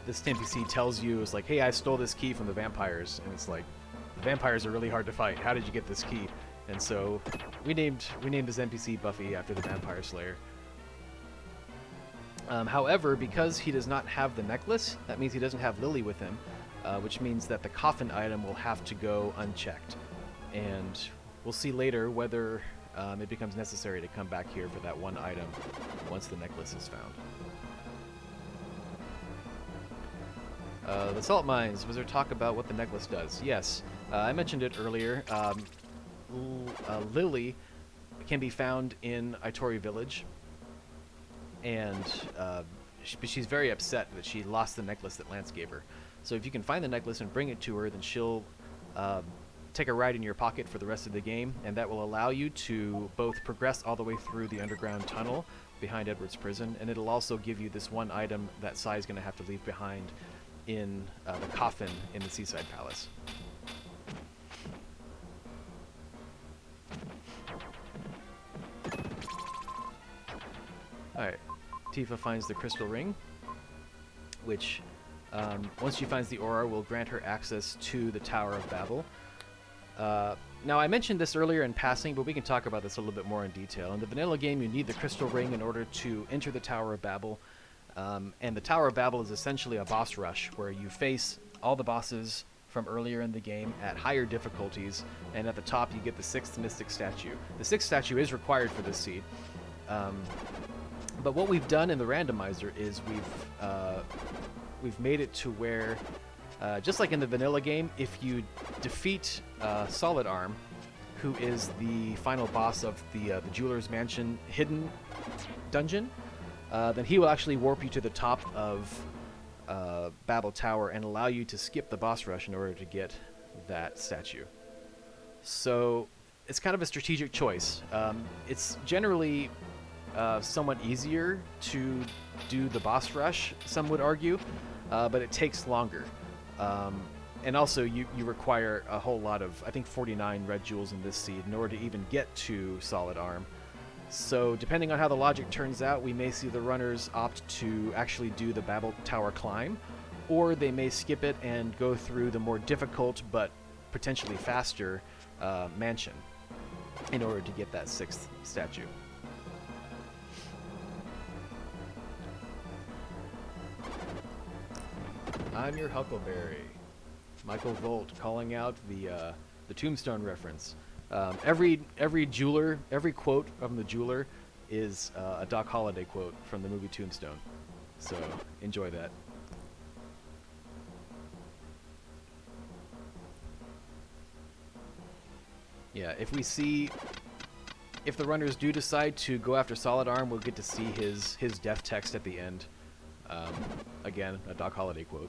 this NPC tells you, it's like, hey, I stole this key from the vampires, and it's like, the vampires are really hard to fight. How did you get this key? And so we named this NPC Buffy after the Vampire Slayer. However, because he does not have the necklace, that means he doesn't have Lily with him, which means that the coffin item will have to go unchecked. And we'll see later whether it becomes necessary to come back here for that one item once the necklace is found. The salt mines, was there talk about what the necklace does? Yes, I mentioned it earlier. Lily can be found in Itori Village, and she's very upset that she lost the necklace that Lance gave her. So if you can find the necklace and bring it to her, then she'll take a ride in your pocket for the rest of the game, and that will allow you to both progress all the way through the underground tunnel behind Edward's prison, and it'll also give you this one item that Sai is going to have to leave behind in the coffin in the Seaside Palace. Alright, Tifa finds the crystal ring, which once she finds the aura will grant her access to the Tower of Babel. Now I mentioned this earlier in passing, but we can talk about this a little bit more in detail. In the vanilla game, you need the crystal ring in order to enter the Tower of Babel. And the Tower of Babel is essentially a boss rush where you face all the bosses from earlier in the game at higher difficulties, and at the top you get the 6th Mystic statue. The 6th statue is required for this seed, but what we've done in the randomizer is we've made it to where, just like in the vanilla game, if you defeat Solid Arm, who is the final boss of the Jeweler's Mansion hidden dungeon, then he will actually warp you to the top of Babel Tower and allow you to skip the boss rush in order to get that statue. So it's kind of a strategic choice. It's generally somewhat easier to do the boss rush, some would argue, but it takes longer. And also you require a whole lot of, I think 49 red jewels in this seed in order to even get to Solid Arm. So depending on how the logic turns out, we may see the runners opt to actually do the Babel Tower climb, or they may skip it and go through the more difficult but potentially faster mansion in order to get that 6th statue. I'm your Huckleberry. Michael Volt calling out the Tombstone reference. Every jeweler, every quote from the jeweler is a Doc Holliday quote from the movie Tombstone. So enjoy that. Yeah, if we see if the runners do decide to go after Solid Arm, we'll get to see his death text at the end. Again, a Doc Holliday quote.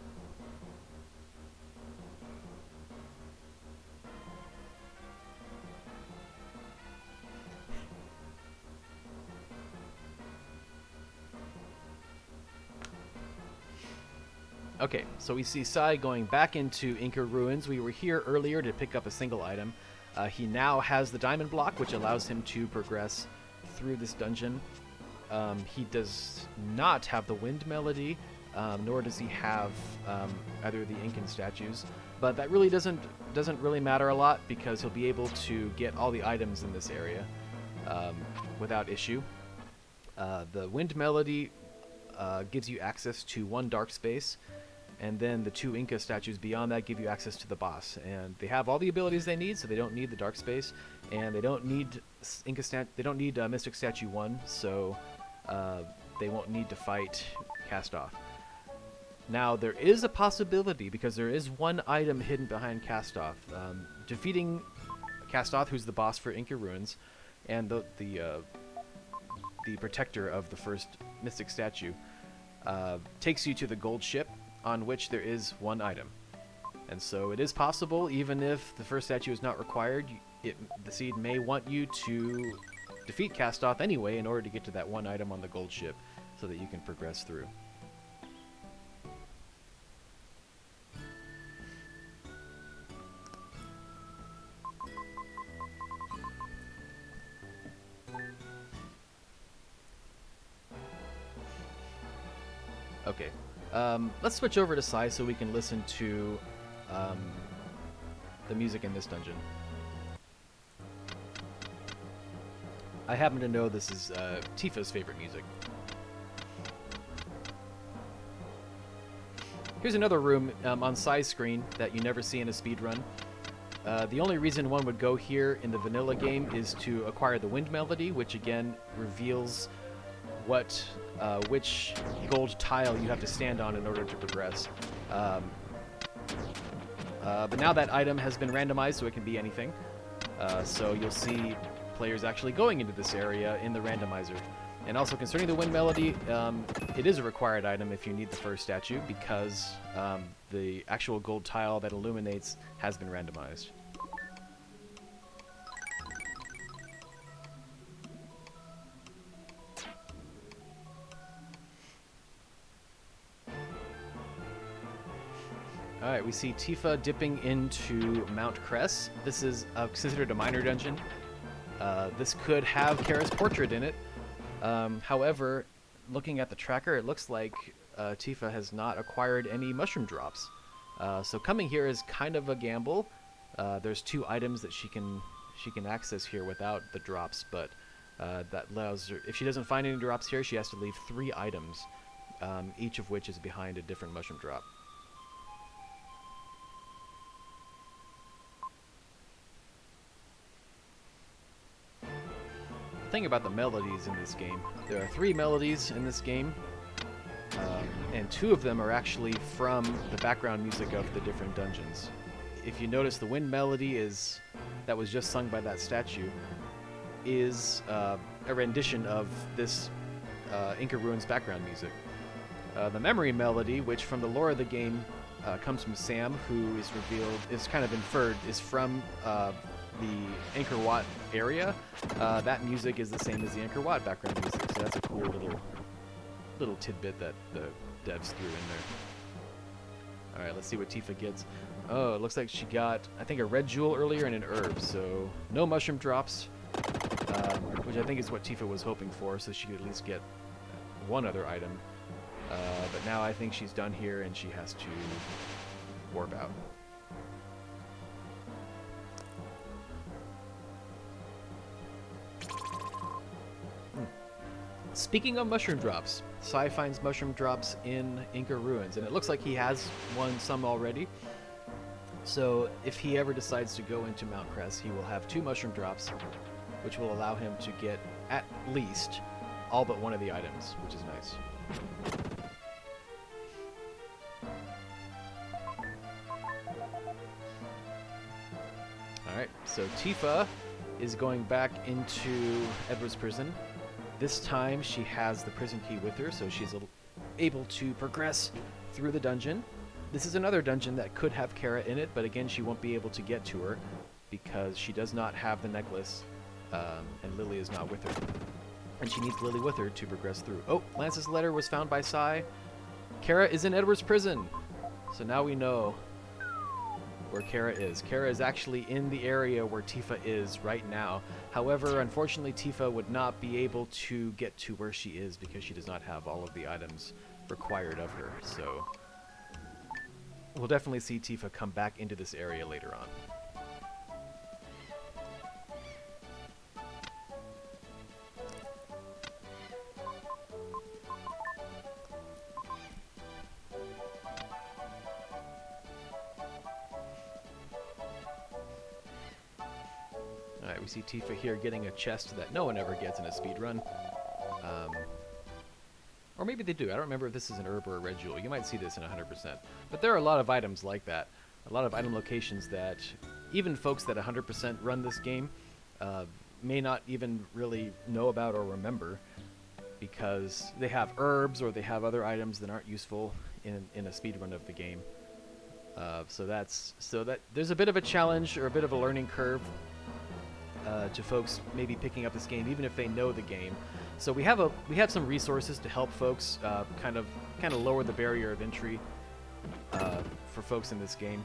Okay, so we see Sai going back into Inca Ruins. We were here earlier to pick up a single item. He now has the diamond block, which allows him to progress through this dungeon. He does not have the wind melody, nor does he have either of the Incan statues. But that really doesn't really matter a lot, because he'll be able to get all the items in this area without issue. The wind melody gives you access to one dark space, and then the 2 Inca statues beyond that give you access to the boss. And they have all the abilities they need, so they don't need the dark space, and they don't need Mystic Statue 1, so they won't need to fight Castoff. Now, there is a possibility, because there is one item hidden behind Castoff. Defeating Castoff, who's the boss for Inca Ruins, and the protector of the first Mystic Statue, takes you to the gold ship, on which there is one item. And so it is possible, even if the first statue is not required, the seed may want you to defeat Castoff anyway in order to get to that one item on the gold ship, so that you can progress through. Okay. Let's switch over to Sai so we can listen to the music in this dungeon. I happen to know this is Tifa's favorite music. Here's another room on Sai's screen that you never see in a speedrun. The only reason one would go here in the vanilla game is to acquire the wind melody, which again reveals which gold tile you have to stand on in order to progress. But now that item has been randomized, so it can be anything. So you'll see players actually going into this area in the randomizer. And also concerning the wind melody, it is a required item if you need the first statue, because the actual gold tile that illuminates has been randomized. Alright, we see Tifa dipping into Mount Cress. This is considered a minor dungeon. This could have Kara's portrait in it. However, looking at the tracker, it looks like Tifa has not acquired any mushroom drops. So coming here is kind of a gamble. There's 2 items that she can access here without the drops, but that allows her, if she doesn't find any drops here, she has to leave 3 items, each of which is behind a different mushroom drop. Thing about the melodies in this game, there are 3 melodies in this game, and 2 of them are actually from the background music of the different dungeons. If you notice, the wind melody that was just sung by that statue is a rendition of this Inca Ruins background music. The memory melody, which from the lore of the game comes from Sam, who is kind of inferred, is from the Angkor Wat area. That music is the same as the Angkor Wat background music, so that's a cool little tidbit that the devs threw in there. Alright, let's see what Tifa gets. Oh, it looks like she got, I think, a red jewel earlier and an herb, so no mushroom drops, which I think is what Tifa was hoping for, so she could at least get one other item. But now I think she's done here and she has to warp out. Speaking of mushroom drops, Sai finds mushroom drops in Inca Ruins, and it looks like he has won some already. So if he ever decides to go into Mount Cress, he will have 2 mushroom drops, which will allow him to get at least all but one of the items, which is nice. Alright, so Tifa is going back into Edward's prison. This time she has the prison key with her, so she's able to progress through the dungeon. This is another dungeon that could have Kara in it, but again, she won't be able to get to her because she does not have the necklace, and Lily is not with her. And she needs Lily with her to progress through. Oh, Lance's letter was found by Sai. Kara is in Edward's prison. So now we know where Kara is. Kara is actually in the area where Tifa is right now. However, unfortunately, Tifa would not be able to get to where she is because she does not have all of the items required of her. So we'll definitely see Tifa come back into this area later on. Alright, we see Tifa here getting a chest that no one ever gets in a speedrun. Or maybe they do. I don't remember if this is an herb or a red jewel. You might see this in 100%. But there are a lot of items like that. A lot of item locations that even folks that 100% run this game may not even really know about or remember because they have herbs or they have other items that aren't useful in a speedrun of the game. So that there's a bit of a challenge or a bit of a learning curve to folks maybe picking up this game, even if they know the game. So we have some resources to help folks kind of lower the barrier of entry for folks in this game.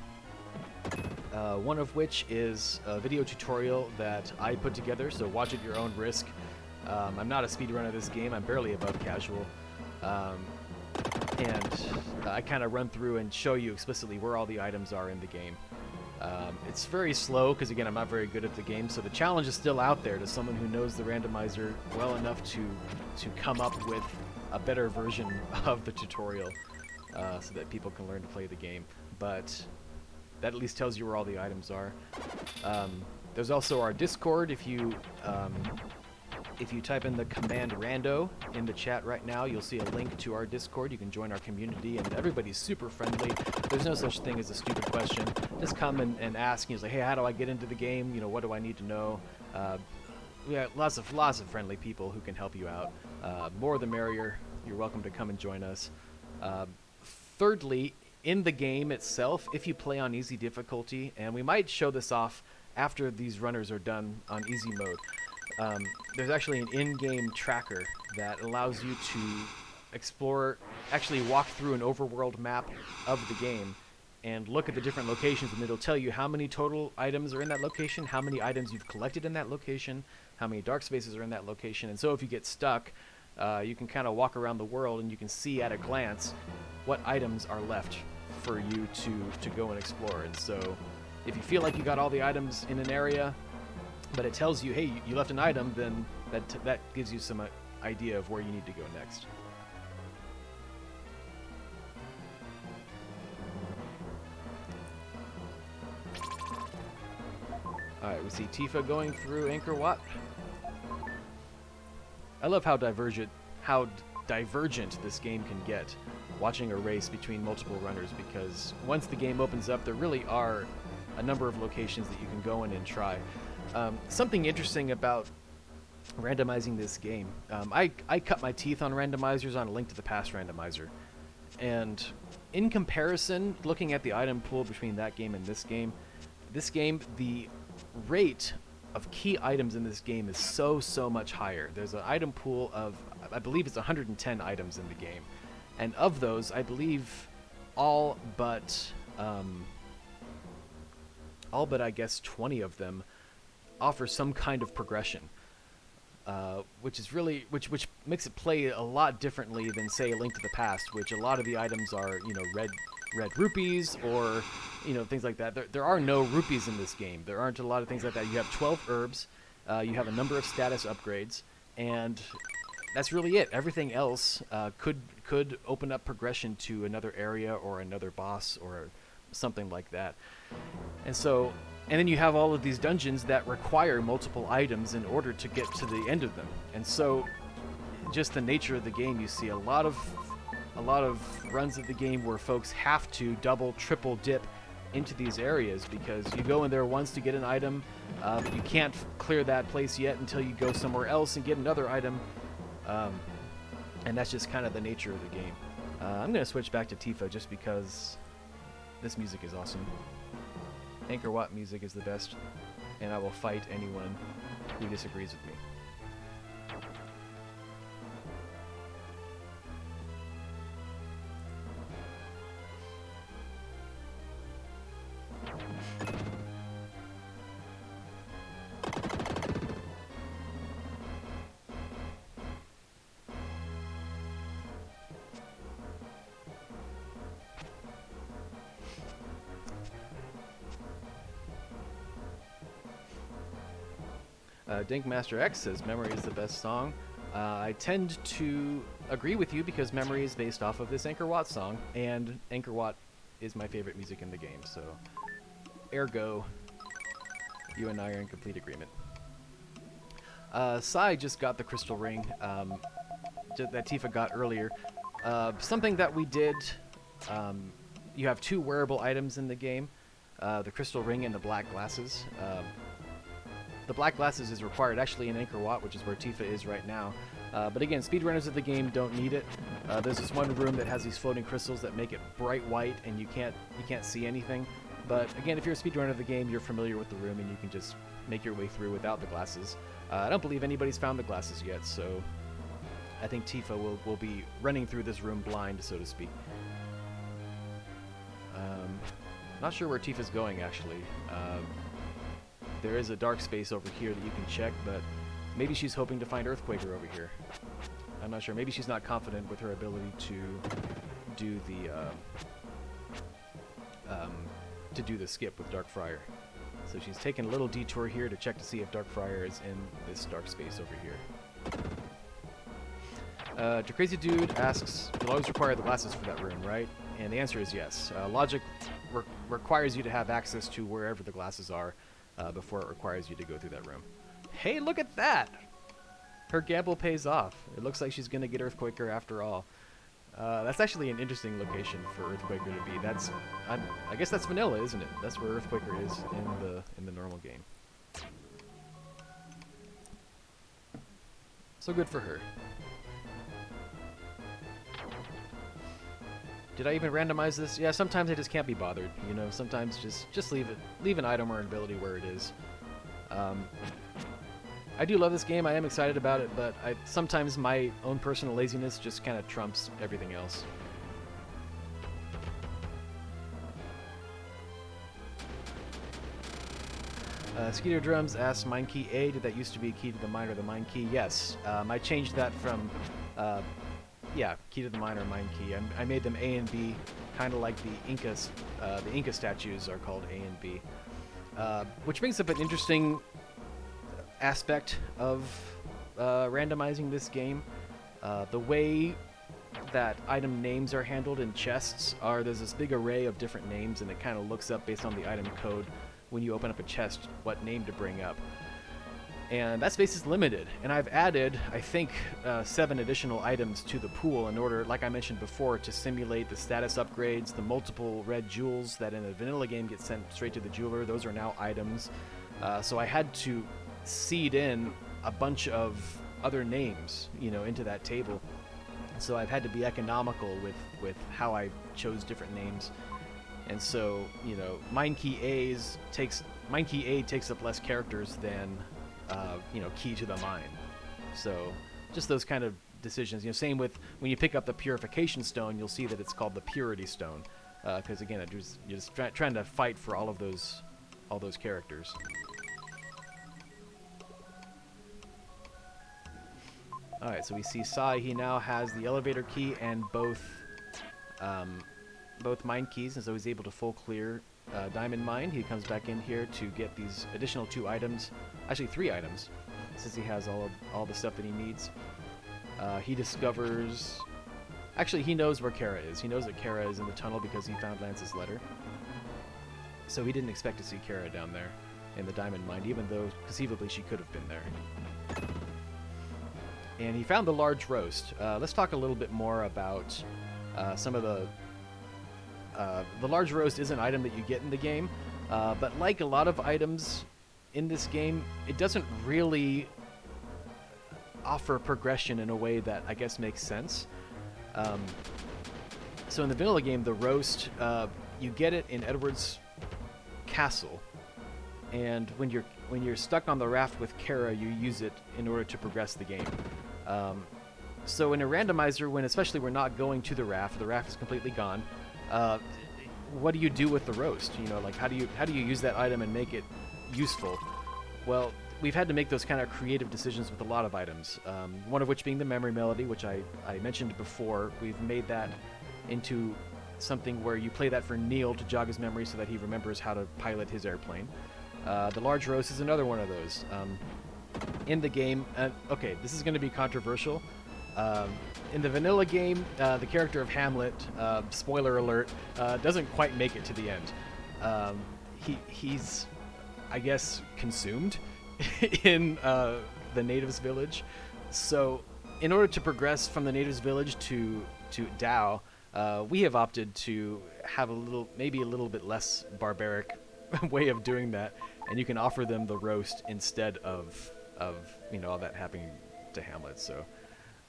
One of which is a video tutorial that I put together, so watch at your own risk. I'm not a speedrunner of this game. I'm barely above casual. And I kind of run through and show you explicitly where all the items are in the game. It's very slow because, again, I'm not very good at the game, so the challenge is still out there to someone who knows the randomizer well enough to come up with a better version of the tutorial so that people can learn to play the game. But that at least tells you where all the items are. There's also our Discord. If you type in the command rando in the chat right now, you'll see a link to our Discord. You can join our community, and everybody's super friendly. There's no such thing as a stupid question. Just come and ask. You know, say, hey, how do I get into the game? You know, what do I need to know? We have lots of friendly people who can help you out. More the merrier. You're welcome to come and join us. Thirdly, in the game itself, if you play on easy difficulty, and we might show this off after these runners are done on easy mode, there's actually an in-game tracker that allows you to explore, actually walk through an overworld map of the game and look at the different locations, and it'll tell you how many total items are in that location, how many items you've collected in that location, how many dark spaces are in that location. And so if you get stuck, you can kind of walk around the world and you can see at a glance what items are left for you to go and explore. And so if you feel like you got all the items in an area, but it tells you, hey, you left an item, then that gives you some idea of where you need to go next. Alright, we see Tifa going through Angkor Wat. I love how divergent this game can get, watching a race between multiple runners, because once the game opens up, there really are a number of locations that you can go in and try. Something interesting about randomizing this game, I cut my teeth on randomizers on A Link to the Past randomizer, and in comparison, looking at the item pool between that game and this game, the rate of key items in this game is so much higher. There's an item pool of, I believe it's 110 items in the game, and of those, I believe all but I guess 20 of them offer some kind of progression, which is really which makes it play a lot differently than, say, A Link to the Past, which a lot of the items are, you know, red rupees or, you know, things like that. There are no rupees in this game. There aren't a lot of things like that. You have 12 herbs, you have a number of status upgrades, and that's really it. Everything else could open up progression to another area or another boss or something like that. And then you have all of these dungeons that require multiple items in order to get to the end of them. And so just the nature of the game, you see a lot of runs of the game where folks have to double, triple dip into these areas, because you go in there once to get an item, but you can't clear that place yet until you go somewhere else and get another item, and that's just kind of the nature of the game. I'm going to switch back to Tifa just because this music is awesome. Angkor Wat music is the best, and I will fight anyone who disagrees with me. Dinkmaster X says Memory is the best song. I tend to agree with you because Memory is based off of this Angkor Wat song, and Angkor Wat is my favorite music in the game, so ergo, you and I are in complete agreement. Sai just got the crystal ring that Tifa got earlier. Something that we did, you have two wearable items in the game, the crystal ring and the black glasses. The black glasses is required actually in Angkor Wat, which is where Tifa is right now. But again, speedrunners of the game don't need it. There's this one room that has these floating crystals that make it bright white, and you can't see anything. But again, if you're a speedrunner of the game, you're familiar with the room, and you can just make your way through without the glasses. I don't believe anybody's found the glasses yet, so I think Tifa will be running through this room blind, so to speak. Not sure where Tifa's going, actually. There is a dark space over here that you can check, but maybe she's hoping to find Earthquaker over here. I'm not sure. Maybe she's not confident with her ability to do the skip with Darkfriar. So she's taking a little detour here to check to see if Darkfriar is in this dark space over here. Crazy Dude asks, you'll always require the glasses for that room, right? And the answer is yes. Logic requires you to have access to wherever the glasses are before it requires you to go through that room. Hey, look at that! Her gamble pays off. It looks like she's going to get Earthquaker after all. That's actually an interesting location for Earthquaker to be. I guess that's vanilla, isn't it? That's where Earthquaker is in the normal game. So good for her. Did I even randomize this? Yeah, sometimes I just can't be bothered. You know, sometimes just leave it. Leave an item or an ability where it is. I do love this game. I am excited about it, but sometimes my own personal laziness just kind of trumps everything else. Skeeter Drums asks, Mine Key A, did that used to be Key to the Mine or the Mine Key? Yes. I changed that from... yeah, Key to the Mine or Mine Key. I made them A and B, kind of like the Inca statues are called A and B. Which brings up an interesting aspect of randomizing this game. The way that item names are handled in chests there's this big array of different names, and it kind of looks up based on the item code when you open up a chest what name to bring up. And that space is limited, and I've added, I think, 7 additional items to the pool in order, like I mentioned before, to simulate the status upgrades, the multiple red jewels that in a vanilla game get sent straight to the jeweler. Those are now items. So I had to seed in a bunch of other names, you know, into that table. So I've had to be economical with how I chose different names. And so, you know, Mine Key A takes up less characters than you know, Key to the Mine. So just those kind of decisions. You know, same with when you pick up the Purification Stone, you'll see that it's called the Purity Stone, because again, you're just trying to fight for all those characters. All right, so we see Sai. He now has the elevator key and both mine keys, and so he's able to full clear Diamond Mine. He comes back in here to get these additional 2 items, actually 3 items, since he has all the stuff that he needs. He discovers, actually he knows where Kara is. He knows that Kara is in the tunnel because he found Lance's letter. So he didn't expect to see Kara down there in the Diamond Mine, even though conceivably she could have been there. And he found the large roast. Let's talk a little bit more about some of the The large roast is an item that you get in the game, but like a lot of items in this game, it doesn't really offer progression in a way that I guess makes sense. So in the vanilla game, the roast, you get it in Edward's castle, and when you're stuck on the raft with Kara, you use it in order to progress the game. So in a randomizer, when especially we're not going to the raft is completely gone. What do you do with the roast? You know, like how do you use that item and make it useful? Well, we've had to make those kind of creative decisions with a lot of items. One of which being the memory melody, which I mentioned before. We've made that into something where you play that for Neil to jog his memory so that he remembers how to pilot his airplane. The large roast is another one of those. In the game, okay, this is going to be controversial. In the vanilla game, the character of Hamlet, spoiler alert, doesn't quite make it to the end. He's, I guess, consumed in the natives' village. So, in order to progress from the natives' village to Dao, we have opted to have maybe a little bit less barbaric way of doing that, and you can offer them the roast instead of all that happening to Hamlet. So,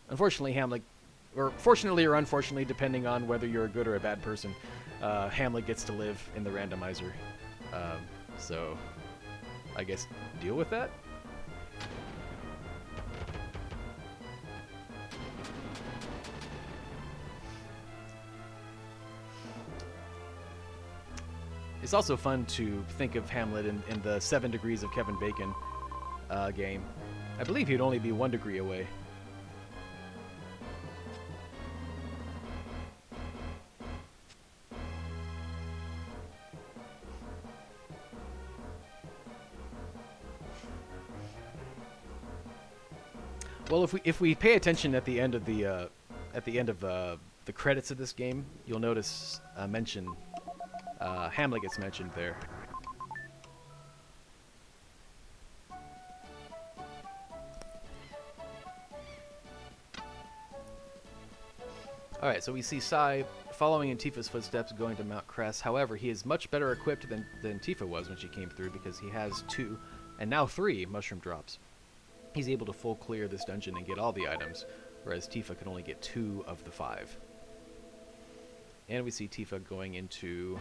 unfortunately, Hamlet, or fortunately or unfortunately, depending on whether you're a good or a bad person, Hamlet gets to live in the randomizer. So, I guess deal with that. It's also fun to think of Hamlet in the 7 Degrees of Kevin Bacon game. I believe he'd only be 1 degree away. Well, if we pay attention at the end of the credits of this game, you'll notice a mention. Hamlet gets mentioned there. Alright, so we see Sai following in Tifa's footsteps going to Mount Crest. However, he is much better equipped than Tifa was when she came through, because he has 2, and now 3 mushroom drops. He's able to full clear this dungeon and get all the items, whereas Tifa could only get 2 of the 5. And we see Tifa going into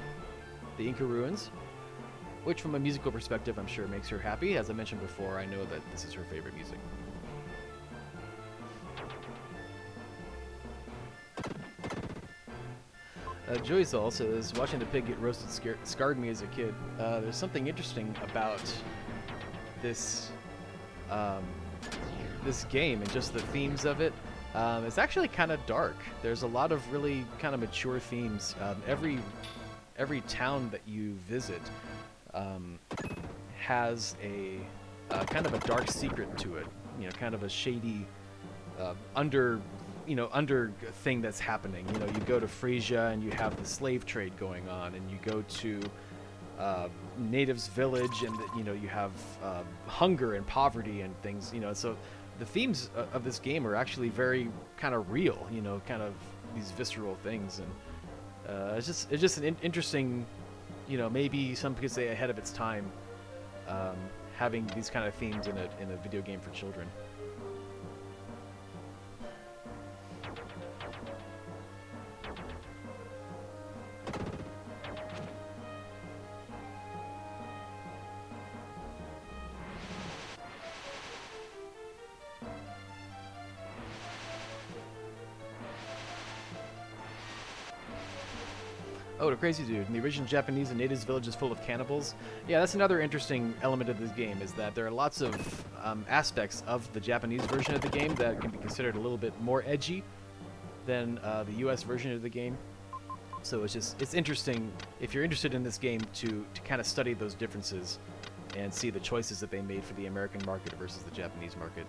the Inca ruins, which from a musical perspective I'm sure makes her happy. As I mentioned before, I know that this is her favorite music. Joyzal says, watching the pig get roasted scarred me as a kid. There's something interesting about this this game and just the themes of it. It's actually kind of dark. There's a lot of really kind of mature themes. Every town that you visit has a kind of a dark secret to it. You know, kind of a shady under thing that's happening. You know, you go to Frisia and you have the slave trade going on, and you go to natives' village and you have hunger and poverty and things. You know, so the themes of this game are actually very kind of real. You know, kind of these visceral things, and it's just an interesting. You know, maybe some could say ahead of its time, having these kind of themes in a video game for children. Oh, the crazy dude. In the original Japanese, the natives' village is full of cannibals. Yeah, that's another interesting element of this game, is that there are lots of aspects of the Japanese version of the game that can be considered a little bit more edgy than the US version of the game. So it's interesting, if you're interested in this game, to kind of study those differences and see the choices that they made for the American market versus the Japanese market.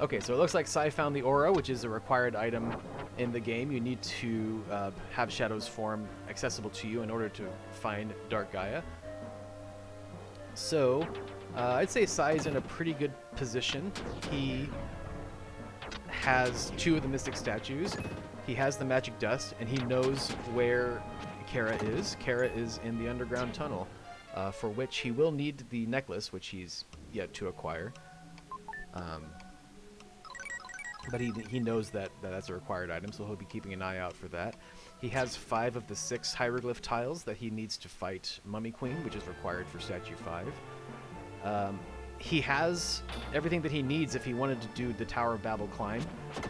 Okay, so it looks like Sai found the aura, which is a required item in the game. You need to have Shadow's form accessible to you in order to find Dark Gaia. So, I'd say Sai is in a pretty good position. He has 2 of the mystic statues. He has the magic dust, and he knows where Kara is. Kara is in the underground tunnel, for which he will need the necklace, which he's yet to acquire. But he knows that that's a required item, so he'll be keeping an eye out for that. He has 5 of the 6 hieroglyph tiles that he needs to fight Mummy Queen, which is required for Statue 5. He has everything that he needs if he wanted to do the Tower of Babel climb.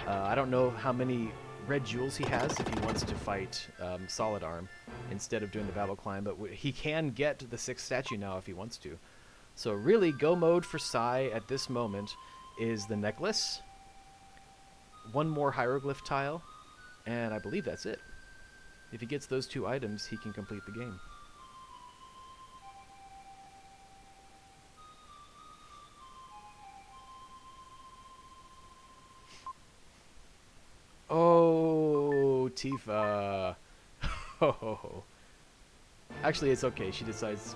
I don't know how many red jewels he has if he wants to fight Solid Arm instead of doing the Babel climb, but he can get the 6th statue now if he wants to. So really, go mode for Sai at this moment is the necklace, 1 more hieroglyph tile, and I believe that's it. If he gets those 2 items, he can complete the game. Oh, Tifa. Oh. Actually, it's okay. She decides...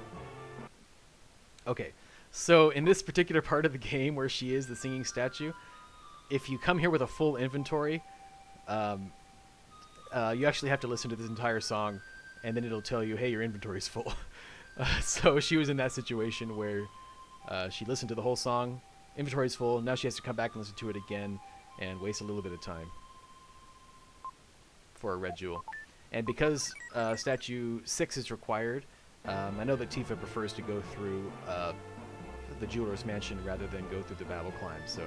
Okay, so in this particular part of the game where she is the singing statue, if you come here with a full inventory, you actually have to listen to this entire song, and then it'll tell you, hey, your inventory's full. So she was in that situation where she listened to the whole song, inventory's full, now she has to come back and listen to it again and waste a little bit of time for a red jewel. And because statue 6 is required, I know that Tifa prefers to go through the Jeweler's Mansion rather than go through the Babel climb, so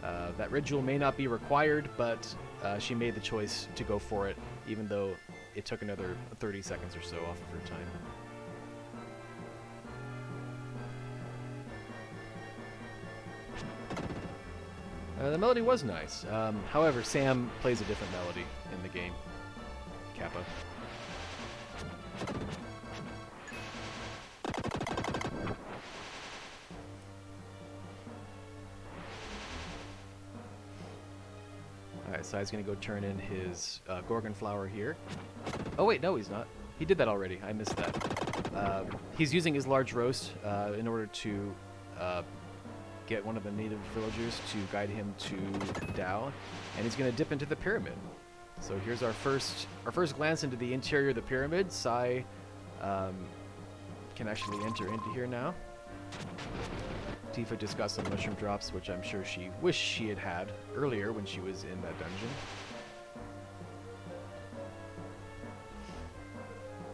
that red jewel may not be required, but she made the choice to go for it, even though it took another 30 seconds or so off of her time. The melody was nice. However, Sam plays a different melody in the game. Kappa. Alright, Sai's gonna go turn in his Gorgon flower here. Oh wait, no he's not. He did that already. I missed that. He's using his large roast in order to get one of the native villagers to guide him to Dao, and he's going to dip into the pyramid. So here's our first glance into the interior of the pyramid. Sai can actually enter into here now. Tifa just got some mushroom drops, which I'm sure she wished she had had earlier when she was in that dungeon.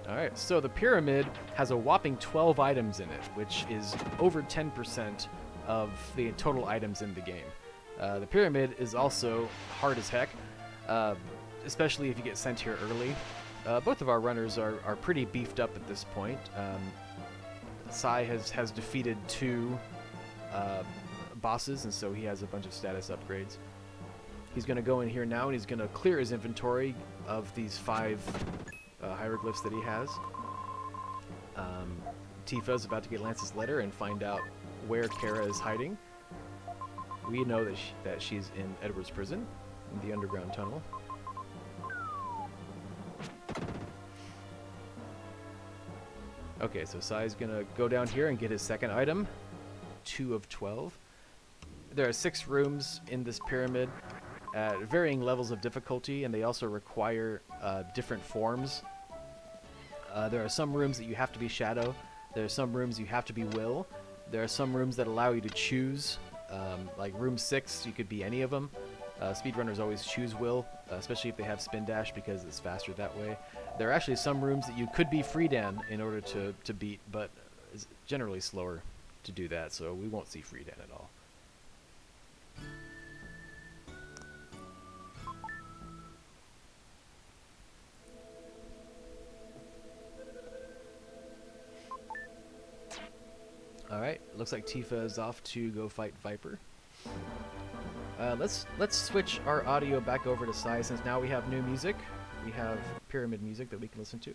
Alright, so the pyramid has a whopping 12 items in it, which is over 10% of the total items in the game. The pyramid is also hard as heck, especially if you get sent here early. Both of our runners are pretty beefed up at this point. Sai has defeated 2 bosses, and so he has a bunch of status upgrades. He's going to go in here now, and he's going to clear his inventory of these 5 hieroglyphs that he has. Tifa's about to get Lance's letter and find out where Kara is hiding. We know that she's in Edward's prison, in the underground tunnel. Okay, so Sai's gonna go down here and get his second item, 2 of 12. There are 6 rooms in this pyramid at varying levels of difficulty, and they also require different forms. There are some rooms that you have to be Shadow. There are some rooms you have to be Will. There are some rooms that allow you to choose. Like room 6, you could be any of them. Speedrunners always choose Will, especially if they have Spin Dash, because it's faster that way. There are actually some rooms that you could be Freedan in order to beat, but it's generally slower to do that, so we won't see Freedan at all. Alright, looks like Tifa is off to go fight Viper. Let's switch our audio back over to Sai, since now we have new music. We have pyramid music that we can listen to.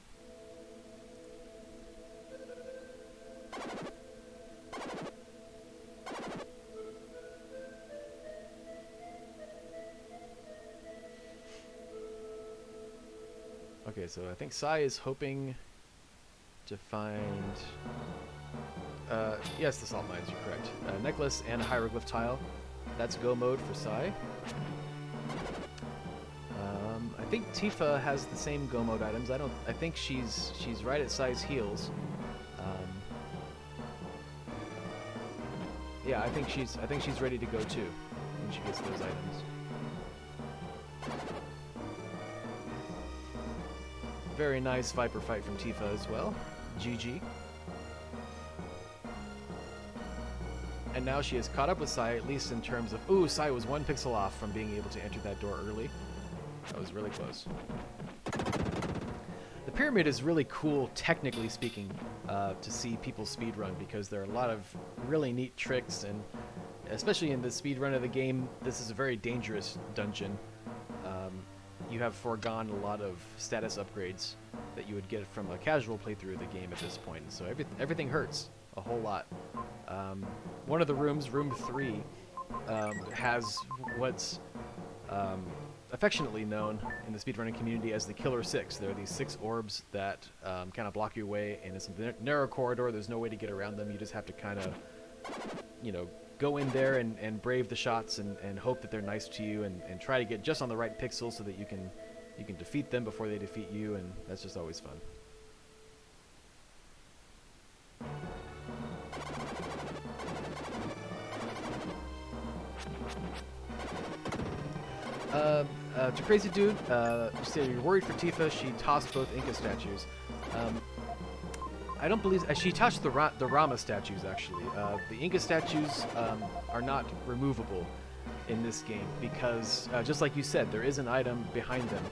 Okay, so I think Sai is hoping to find... yes, the salt mines, you're correct. Necklace and a hieroglyph tile. That's go mode for Sai. I think Tifa has the same go mode items. I think she's right at size heals. Yeah, I think she's ready to go too when she gets those items. Very nice Viper fight from Tifa as well. GG. And now she has caught up with Sai, at least in terms of... Ooh, Sai was 1 pixel off from being able to enter that door early. That was really close. The pyramid is really cool, technically speaking, to see people speedrun, because there are a lot of really neat tricks, and especially in the speedrun of the game, this is a very dangerous dungeon. You have foregone a lot of status upgrades that you would get from a casual playthrough of the game at this point, so everything hurts a whole lot. One of the rooms, room 3, has what's affectionately known in the speedrunning community as the Killer 6. There are these 6 orbs that kind of block your way, and it's a narrow corridor. There's no way to get around them. You just have to kind of, you know, go in there and brave the shots and hope that they're nice to you, and try to get just on the right pixel so that you can defeat them before they defeat you, and that's just always fun. To Crazy Dude, you say you're worried for Tifa. She tossed both Inca statues. I don't believe... she touched the Rama statues, actually. The Inca statues are not removable in this game because, just like you said, there is an item behind them.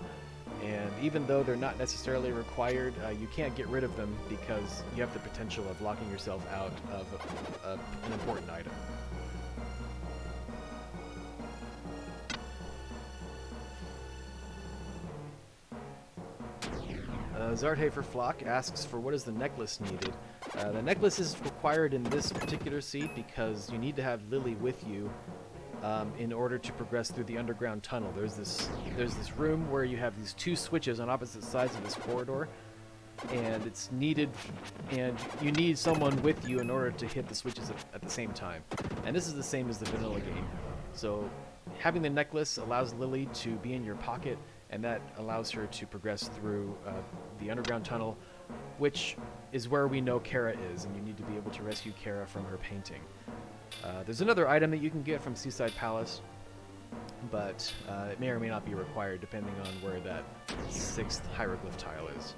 And even though they're not necessarily required, you can't get rid of them because you have the potential of locking yourself out of an important item. Zardhafer Flock asks for what is the necklace needed. The necklace is required in this particular seed because you need to have Lily with you in order to progress through the underground tunnel. There's this room where you have these 2 switches on opposite sides of this corridor, and it's needed, and you need someone with you in order to hit the switches at the same time. And this is the same as the vanilla game. So having the necklace allows Lily to be in your pocket, and that allows her to progress through the underground tunnel, which is where we know Kara is, and you need to be able to rescue Kara from her painting. There's another item that you can get from Seaside Palace, but it may or may not be required depending on where that 6th hieroglyph tile is.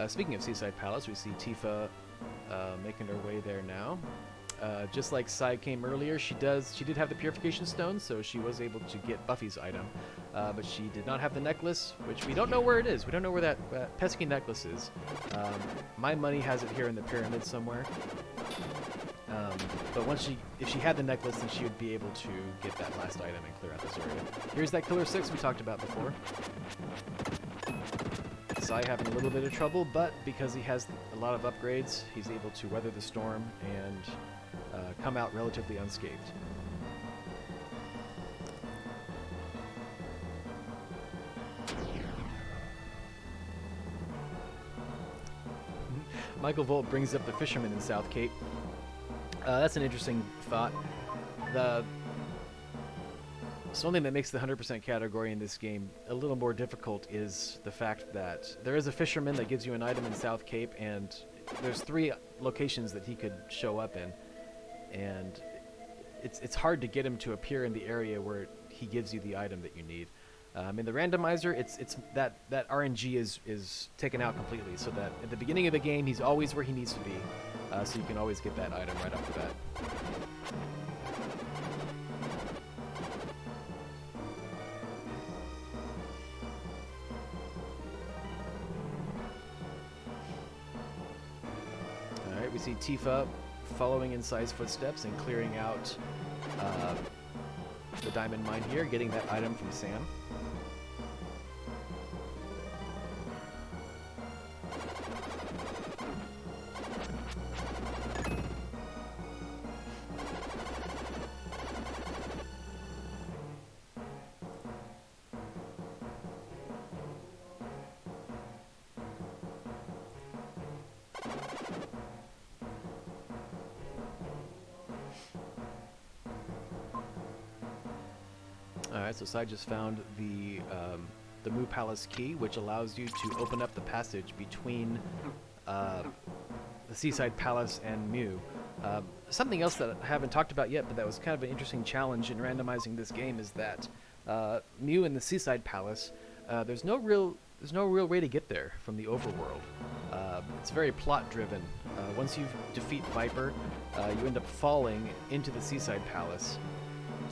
Speaking of Seaside Palace, we see Tifa making her way there now. Just like Sai came earlier, she did have the Purification Stone, so she was able to get Buffy's item, but she did not have the necklace, which we don't know where it is. We don't know where that pesky necklace is. My money has it here in the pyramid somewhere. But if she had the necklace, then she would be able to get that last item and clear out this area. Here's that Killer 6 we talked about before. Sai having a little bit of trouble, but because he has a lot of upgrades, he's able to weather the storm and come out relatively unscathed. Michael Volt brings up the fisherman in South Cape. That's an interesting thought. Something that makes the 100% category in this game a little more difficult is the fact that there is a fisherman that gives you an item in South Cape, and there's 3 locations that he could show up in, and it's hard to get him to appear in the area where he gives you the item that you need. In the randomizer, it's that RNG is taken out completely, so that at the beginning of the game he's always where he needs to be, so you can always get that item right off the bat. We see Tifa following in Sai's footsteps and clearing out the diamond mine here, getting that item from Sam. Alright, so Sai just found the Mu Palace key, which allows you to open up the passage between the Seaside Palace and Mu. Something else that I haven't talked about yet, but that was kind of an interesting challenge in randomizing this game, is that Mu and the Seaside Palace, there's no real way to get there from the overworld. It's very plot-driven. Once you defeat Viper, you end up falling into the Seaside Palace,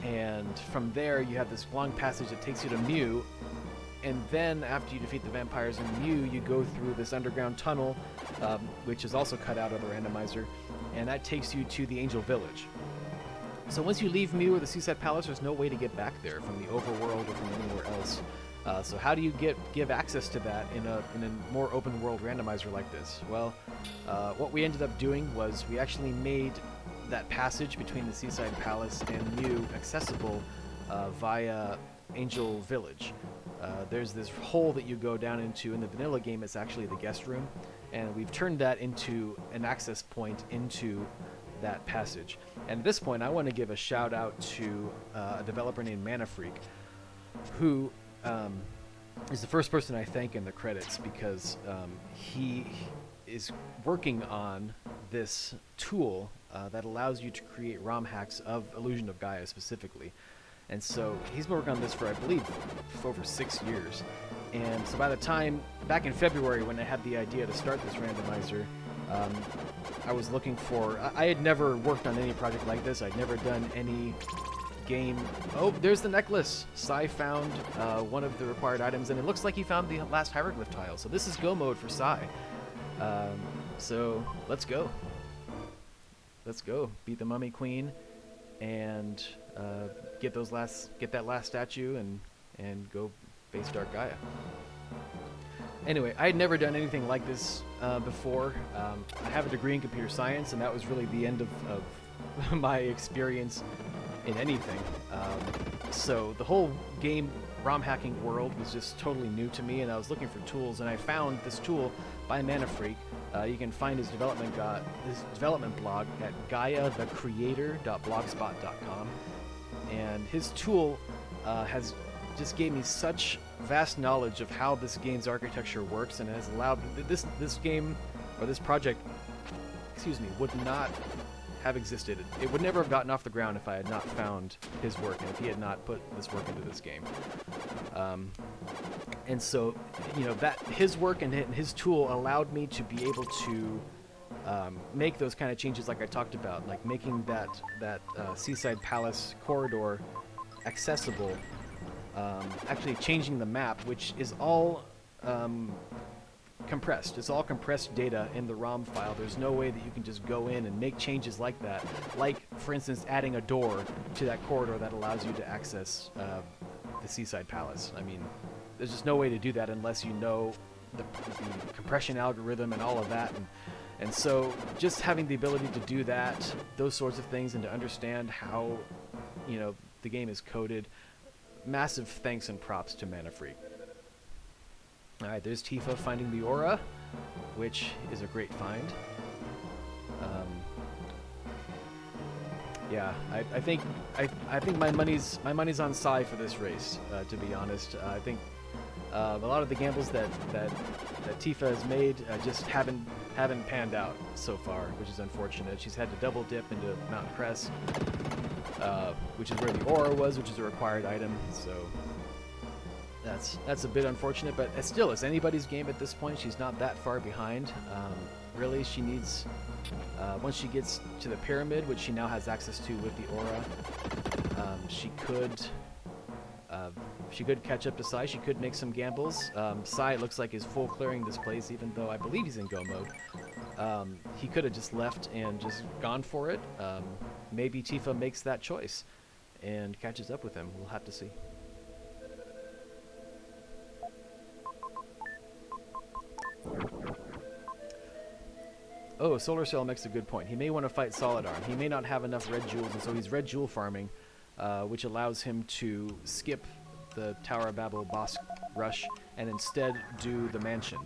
and from there you have this long passage that takes you to Mu, and then after you defeat the vampires in Mu, you go through this underground tunnel, which is also cut out of the randomizer, and that takes you to the Angel Village. So once you leave Mu or the Seaside Palace, there's no way to get back there from the overworld or from anywhere else. So how do you give access to that in a more open world randomizer like this? Well, what we ended up doing was we actually made that passage between the Seaside Palace and Mu accessible via Angel Village. There's this hole that you go down into. In the vanilla game, it's actually the guest room, and we've turned that into an access point into that passage. And at this point, I want to give a shout out to a developer named Mana Freak, who is the first person I thank in the credits, because he is working on this tool that allows you to create ROM hacks of Illusion of Gaia specifically. And so he's been working on this for, I believe, for over 6 years. And so by the time, back in February when I had the idea to start this randomizer, I was looking for, I had never worked on any project like this. I'd never done any game. Oh, there's the necklace. Sai found one of the required items, and it looks like he found the last hieroglyph tile. So this is go mode for Sai. So let's go. Let's go. Beat the Mummy Queen and get that last statue and go face Dark Gaia. Anyway, I had never done anything like this before. I have a degree in computer science, and that was really the end of my experience in anything. So the whole game ROM hacking world was just totally new to me, and I was looking for tools, and I found this tool by Mana Freak. You can find his development blog at GaiaTheCreator.blogspot.com, and his tool has just gave me such vast knowledge of how this game's architecture works, and has allowed this game, or this project, excuse me, would not have existed. It would never have gotten off the ground if I had not found his work and if he had not put this work into this game. And so, you know, that his work and his tool allowed me to be able to make those kind of changes like I talked about, like making that Seaside Palace corridor accessible, actually changing the map, which is all compressed. It's all compressed data in the ROM file. There's no way that you can just go in and make changes like that. Like, for instance, adding a door to that corridor that allows you to access the Seaside Palace. I mean, there's just no way to do that unless you know the compression algorithm and all of that. And so just having the ability to do that, those sorts of things, and to understand how, you know, the game is coded, massive thanks and props to Mana Freak. Alright, there's Tifa finding the aura, which is a great find. Yeah, I think my money's on Sai for this race. To be honest, I think a lot of the gambles that Tifa has made just haven't panned out so far, which is unfortunate. She's had to double dip into Mount Crest, which is where the aura was, which is a required item. So that's a bit unfortunate, but still, it's anybody's game at this point. She's not that far behind. Really, she needs, once she gets to the pyramid, which she now has access to with the aura, she could catch up to Sai. She could make some gambles. Sai, it looks like, is full clearing this place, even though I believe he's in go mode. He could have just left and just gone for it. Maybe Tifa makes that choice and catches up with him. We'll have to see. Oh, Solar Cell makes a good point. He may want to fight Solid Arm. He may not have enough red jewels, and so he's red jewel farming, which allows him to skip the Tower of Babel boss rush and instead do the mansion,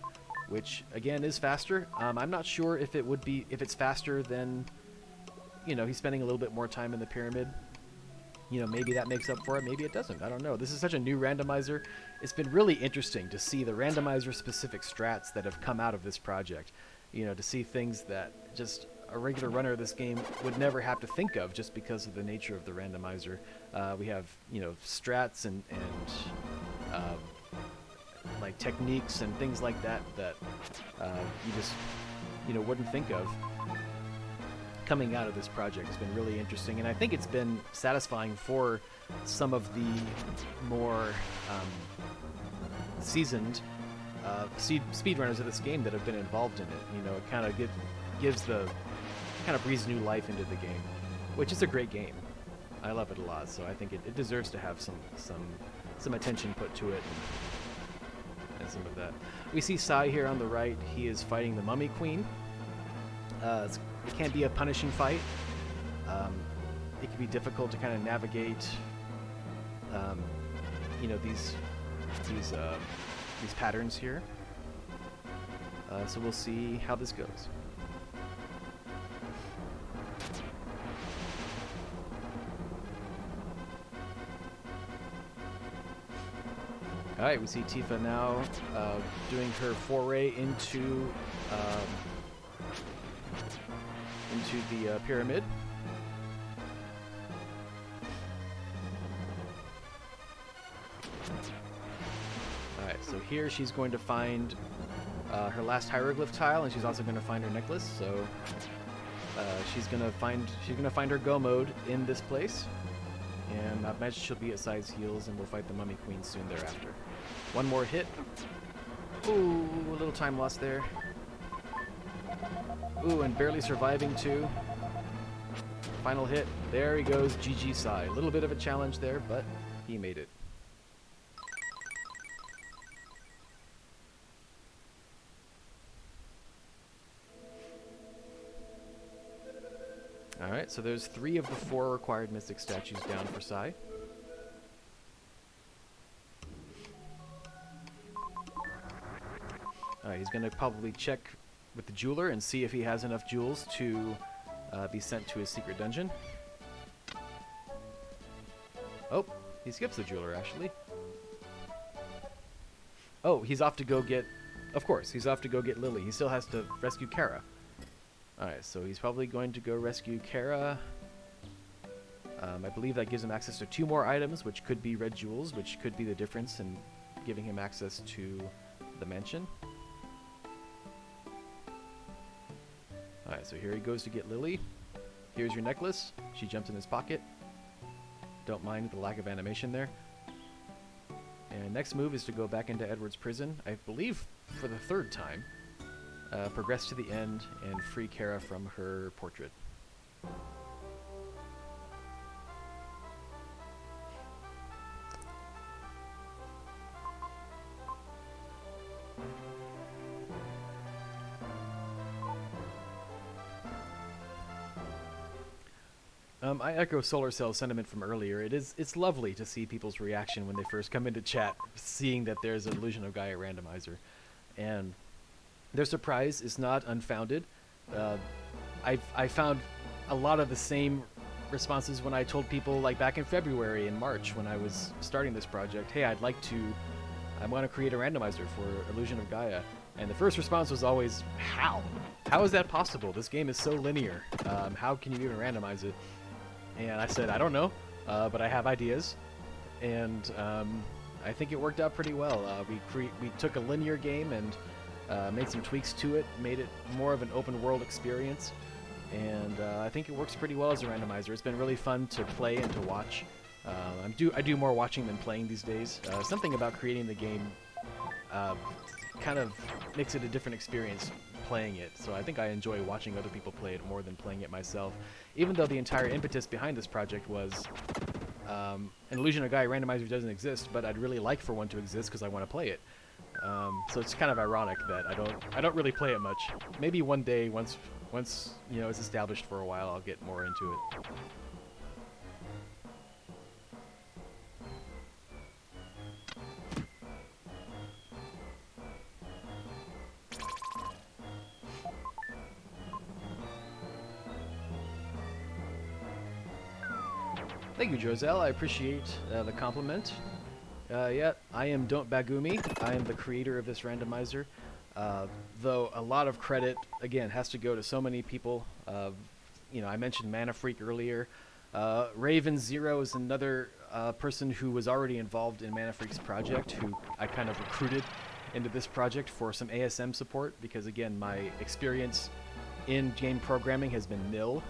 which again is faster. I'm not sure if it's faster than, you know, he's spending a little bit more time in the pyramid. you know, maybe that makes up for it, maybe it doesn't. I don't know. This is such a new randomizer. It's been really interesting to see the randomizer-specific strats that have come out of this project. You know, to see things that just a regular runner of this game would never have to think of just because of the nature of the randomizer. We have, you know, strats and like techniques and things like that that you just, you know, wouldn't think of coming out of this project. Has been really interesting, and I think it's been satisfying for some of the more seasoned speedrunners of this game that have been involved in it. You know, it kind of breathes new life into the game, which is a great game. I love it a lot, so I think it deserves to have some attention put to it and some of that. We see Sai here on the right. He is fighting the Mummy Queen. It can be a punishing fight. It can be difficult to kind of navigate, you know, these patterns here. So we'll see how this goes. All right, we see Tifa now doing her foray into the pyramid. All right, so here she's going to find her last hieroglyph tile, and she's also going to find her necklace. So she's gonna find her go mode in this place, and I imagine she'll be at Sai's heels, and we'll fight the Mummy Queen soon thereafter. One more hit. Ooh, a little time lost there. Ooh, and barely surviving too. Final hit. There he goes, GG Sai. A little bit of a challenge there, but he made it. Alright, so there's 3 of the 4 required Mystic statues down for Sai. Alright, he's going to probably check with the jeweler and see if he has enough jewels to be sent to his secret dungeon. Oh, he skips the jeweler, actually. Oh, he's off to go get... Of course, he's off to go get Lily. He still has to rescue Kara. Alright, so he's probably going to go rescue Kara. I believe that gives him access to 2 more items, which could be red jewels, which could be the difference in giving him access to the mansion. Alright, so here he goes to get Lily. Here's your necklace. She jumps in his pocket. Don't mind the lack of animation there. And next move is to go back into Edward's prison, I believe for the 3rd time. Progress to the end and free Kara from her portrait. I echo Solar Cell's sentiment from earlier. It's lovely to see people's reaction when they first come into chat, seeing that there's an Illusion of Gaia randomizer. And their surprise is not unfounded. I found a lot of the same responses when I told people, like back in February and March when I was starting this project, hey, I want to create a randomizer for Illusion of Gaia. And the first response was always, how? How is that possible? This game is so linear. How can you even randomize it? And I said, I don't know, but I have ideas. And I think it worked out pretty well. We took a linear game and made some tweaks to it, made it more of an open world experience. And I think it works pretty well as a randomizer. It's been really fun to play and to watch. I do more watching than playing these days. Something about creating the game kind of makes it a different experience playing it. So I think I enjoy watching other people play it more than playing it myself. Even though the entire impetus behind this project was an Illusion of Gaia randomizer doesn't exist, but I'd really like for one to exist because I want to play it. So it's kind of ironic that I don't really play it much. Maybe one day, once you know it's established for a while, I'll get more into it. Thank you, Joselle. I appreciate the compliment. Yeah, I am Don't Bagumi. I am the creator of this randomizer. Though a lot of credit, again, has to go to so many people. You know, I mentioned Mana Freak earlier. Raven Zero is another person who was already involved in Mana Freak's project, who I kind of recruited into this project for some ASM support, because again, my experience in game programming has been nil.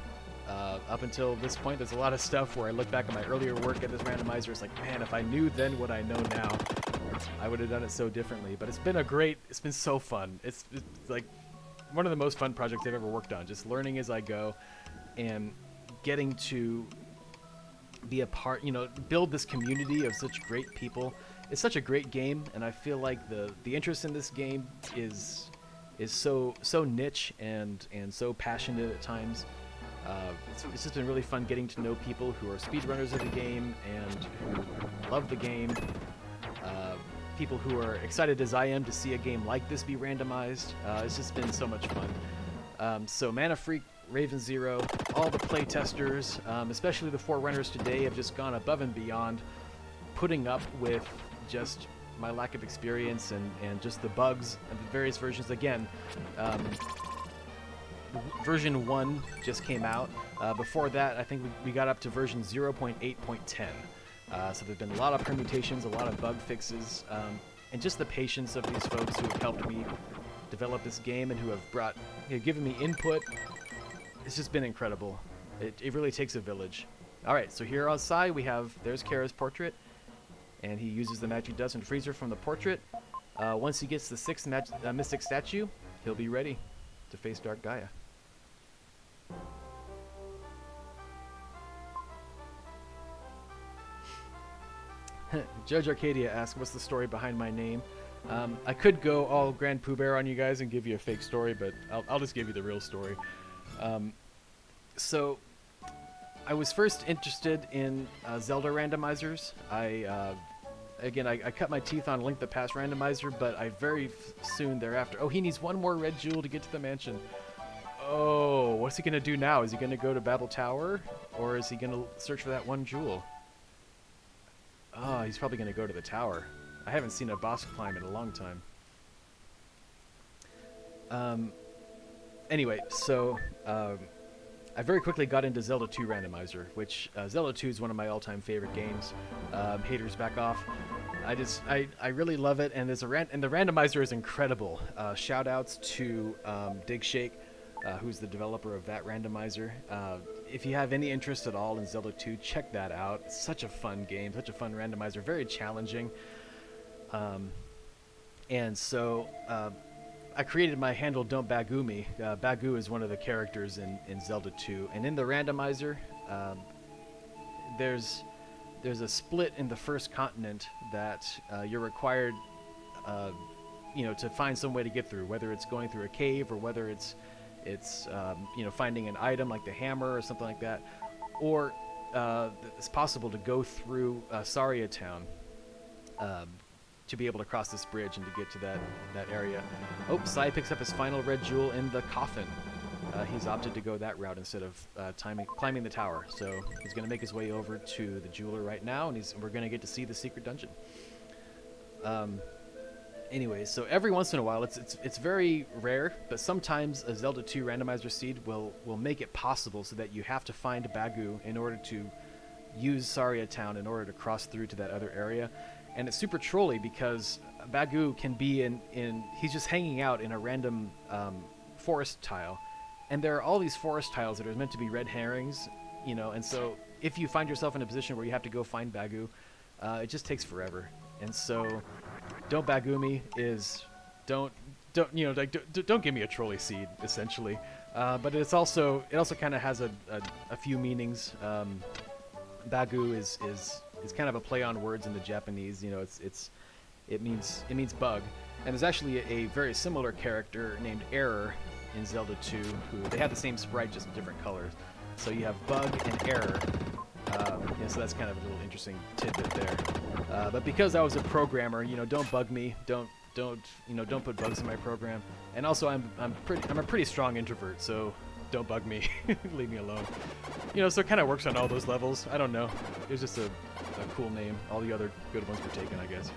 Up until this point, there's a lot of stuff where I look back at my earlier work at this randomizer, it's like, man, if I knew then what I know now, I would have done it so differently. But it's been so fun. It's like one of the most fun projects I've ever worked on, just learning as I go and getting to be a part, you know, build this community of such great people. It's such a great game, and I feel like the interest in this game is so niche and so passionate at times. It's just been really fun getting to know people who are speedrunners of the game and who love the game. People who are excited as I am to see a game like this be randomized. It's just been so much fun. So Mana Freak, Raven Zero, all the playtesters, especially the Forerunners today, have just gone above and beyond, putting up with just my lack of experience and just the bugs and the various versions. Again, version 1 just came out. Before that, I think we got up to version 0.8.10. So there's been a lot of permutations, a lot of bug fixes, and just the patience of these folks who have helped me develop this game and who have given me input. It's just been incredible. It really takes a village. Alright, so here outside there's Kara's portrait, and he uses the magic dust and freezer from the portrait. Once he gets the 6th mystic statue, he'll be ready to face Dark Gaia. Judge Arcadia asks, what's the story behind my name? I could go all Grand Pooh Bear on you guys and give you a fake story, but I'll just give you the real story. So, I was first interested in Zelda randomizers. Again, I cut my teeth on Link the Past randomizer, but I very soon thereafter... Oh, he needs one more red jewel to get to the mansion. Oh, what's he going to do now? Is he going to go to Babel Tower? Or is he going to search for that one jewel? Oh, he's probably going to go to the tower. I haven't seen a boss climb in a long time. Anyway, so... I very quickly got into Zelda 2 Randomizer, which Zelda 2 is one of my all-time favorite games. Haters back off. I really love it, and the randomizer is incredible. Shout-outs to Dig Shake, who's the developer of that randomizer. If you have any interest at all in Zelda 2, check that out. It's such a fun game, such a fun randomizer, very challenging. And so... I created my handle Don't Bagumi. Bagu is one of the characters in Zelda 2, and in the randomizer, there's a split in the first continent that you're required, to find some way to get through, whether it's going through a cave or whether it's finding an item like the hammer or something like that, or it's possible to go through Saria Town. To be able to cross this bridge and to get to that area. Oh, Sai picks up his final red jewel in the coffin. He's opted to go that route instead of climbing the tower. So he's going to make his way over to the jeweler right now, and we're going to get to see the secret dungeon. Anyway, so every once in a while, it's very rare, but sometimes a Zelda 2 randomizer seed will make it possible so that you have to find Bagu in order to use Saria Town in order to cross through to that other area. And it's super trolly because Bagu can be he's just hanging out in a random forest tile. And there are all these forest tiles that are meant to be red herrings, and so if you find yourself in a position where you have to go find Bagu, it just takes forever. And so, Don't Bagumi is, don't give me a trolley seed, essentially. But it also kind of has a few meanings. Bagu is kind of a play on words in the Japanese. It means bug, and there's actually a very similar character named Error in Zelda 2, who they have the same sprite, just different colors. So you have bug and error. So that's kind of a little interesting tidbit there. But because I was a programmer, don't bug me. Don't put bugs in my program. And also I'm a pretty strong introvert, so don't bug me. Leave me alone. You know, so it kind of works on all those levels. I don't know. It was just a cool name. All the other good ones were taken, I guess.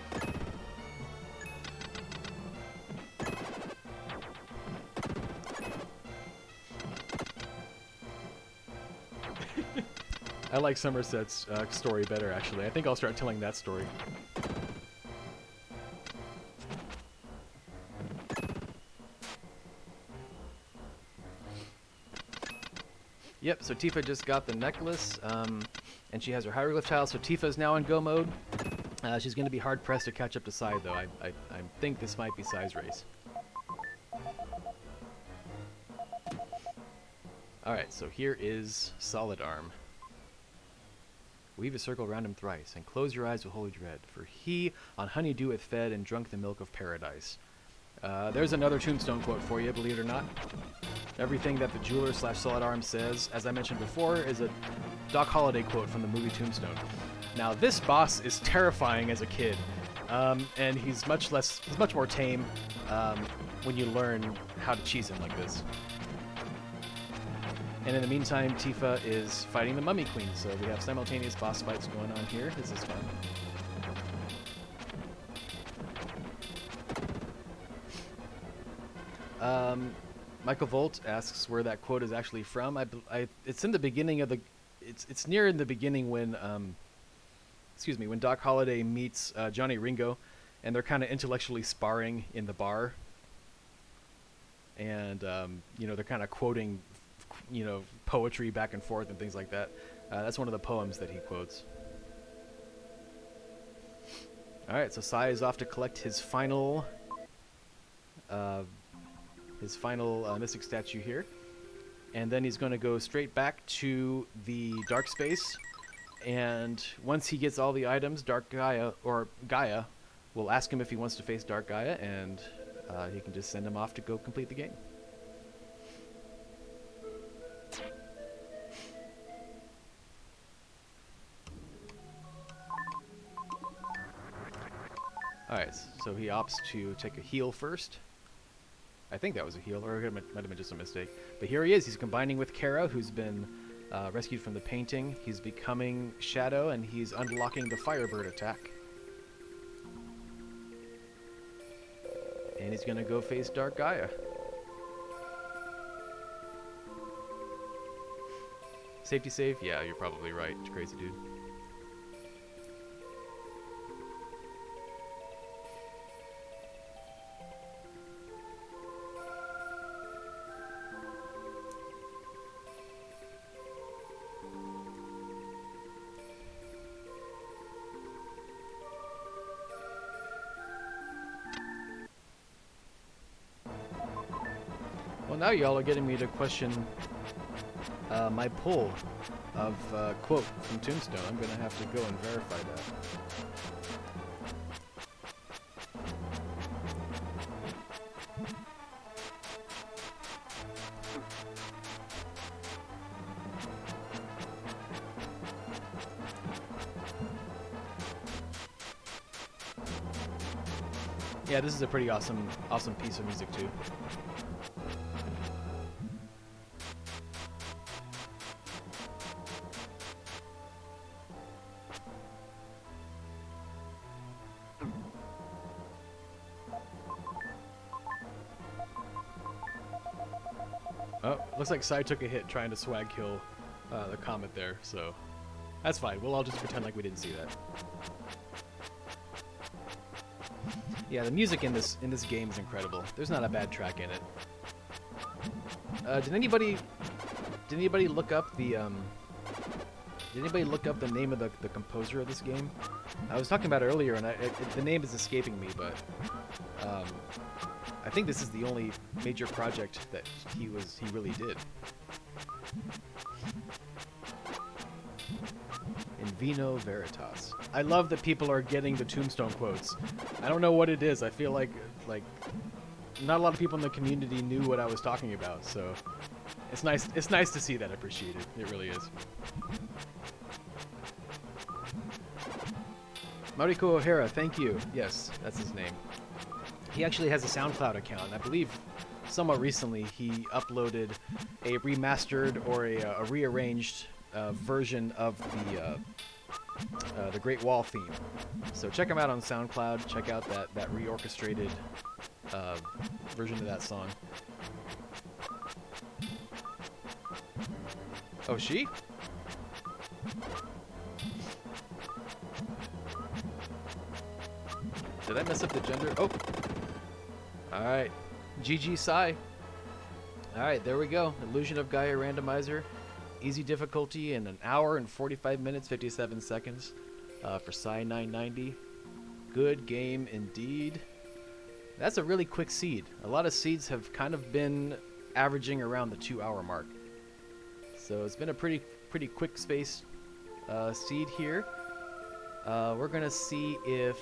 I like Somerset's story better, actually. I think I'll start telling that story. Yep, so Tifa just got the necklace, and she has her hieroglyph tile, so Tifa's now in go mode. She's going to be hard-pressed to catch up to Sai, though. I think this might be Sai's race. Alright, so here is Solid Arm. Weave a circle round him thrice, and close your eyes with holy dread, for he on honeydew hath fed and drunk the milk of paradise. There's another Tombstone quote for you, believe it or not. Everything that the jeweler / Solid Arm says, as I mentioned before, is a Doc Holliday quote from the movie Tombstone. Now, this boss is terrifying as a kid, and he's much more tame when you learn how to cheese him like this. And in the meantime, Tifa is fighting the Mummy Queen, so we have simultaneous boss fights going on here. This is fun. Michael Volt asks where that quote is actually from. It's in the beginning of the... It's near in the beginning when... when Doc Holliday meets Johnny Ringo, and they're kind of intellectually sparring in the bar. And, you know, they're kind of quoting... you know, poetry back and forth and things like that. That's one of the poems that he quotes. Alright, so Sai is off to collect his final mystic statue here. And then he's going to go straight back to the dark space. And once he gets all the items, Gaia will ask him if he wants to face Dark Gaia, and he can just send him off to go complete the game. Alright, so he opts to take a heal first. I think that was a heal, or it might have been just a mistake. But here he is. He's combining with Kara, who's been rescued from the painting. He's becoming Shadow, and he's unlocking the Firebird attack. And he's going to go face Dark Gaia. Safety save? Yeah, you're probably right. Crazy dude. Well, now y'all are getting me to question my pull of quote from Tombstone. I'm going to have to go and verify that. Yeah, this is a pretty awesome piece of music too. Oh, looks like Sai took a hit trying to swag kill the comet there, so that's fine. We'll all just pretend like we didn't see that. Yeah, the music in this game is incredible. There's not a bad track in it. Did anybody look up the name of the composer of this game? I was talking about it earlier, and the name is escaping me, but I think this is the only major project that he really did. In Vino Veritas. I love that people are getting the Tombstone quotes. I don't know what it is. I feel like not a lot of people in the community knew what I was talking about, so it's nice to see that appreciated. It really is. Mariko O'Hara, thank you. Yes, that's his name. He actually has a SoundCloud account, and I believe somewhat recently he uploaded a remastered or a rearranged version of the Great Wall theme. So check them out on SoundCloud. Check out that reorchestrated version of that song. Oh, she? Did I mess up the gender? Oh. All right. GG Psy. All right, there we go. Illusion of Gaia Randomizer. Easy difficulty in 1 hour and 45 minutes, 57 seconds for Psy 990. Good game indeed. That's a really quick seed. A lot of seeds have kind of been averaging around the 2-hour mark. So it's been a pretty quick space seed here. We're going to see if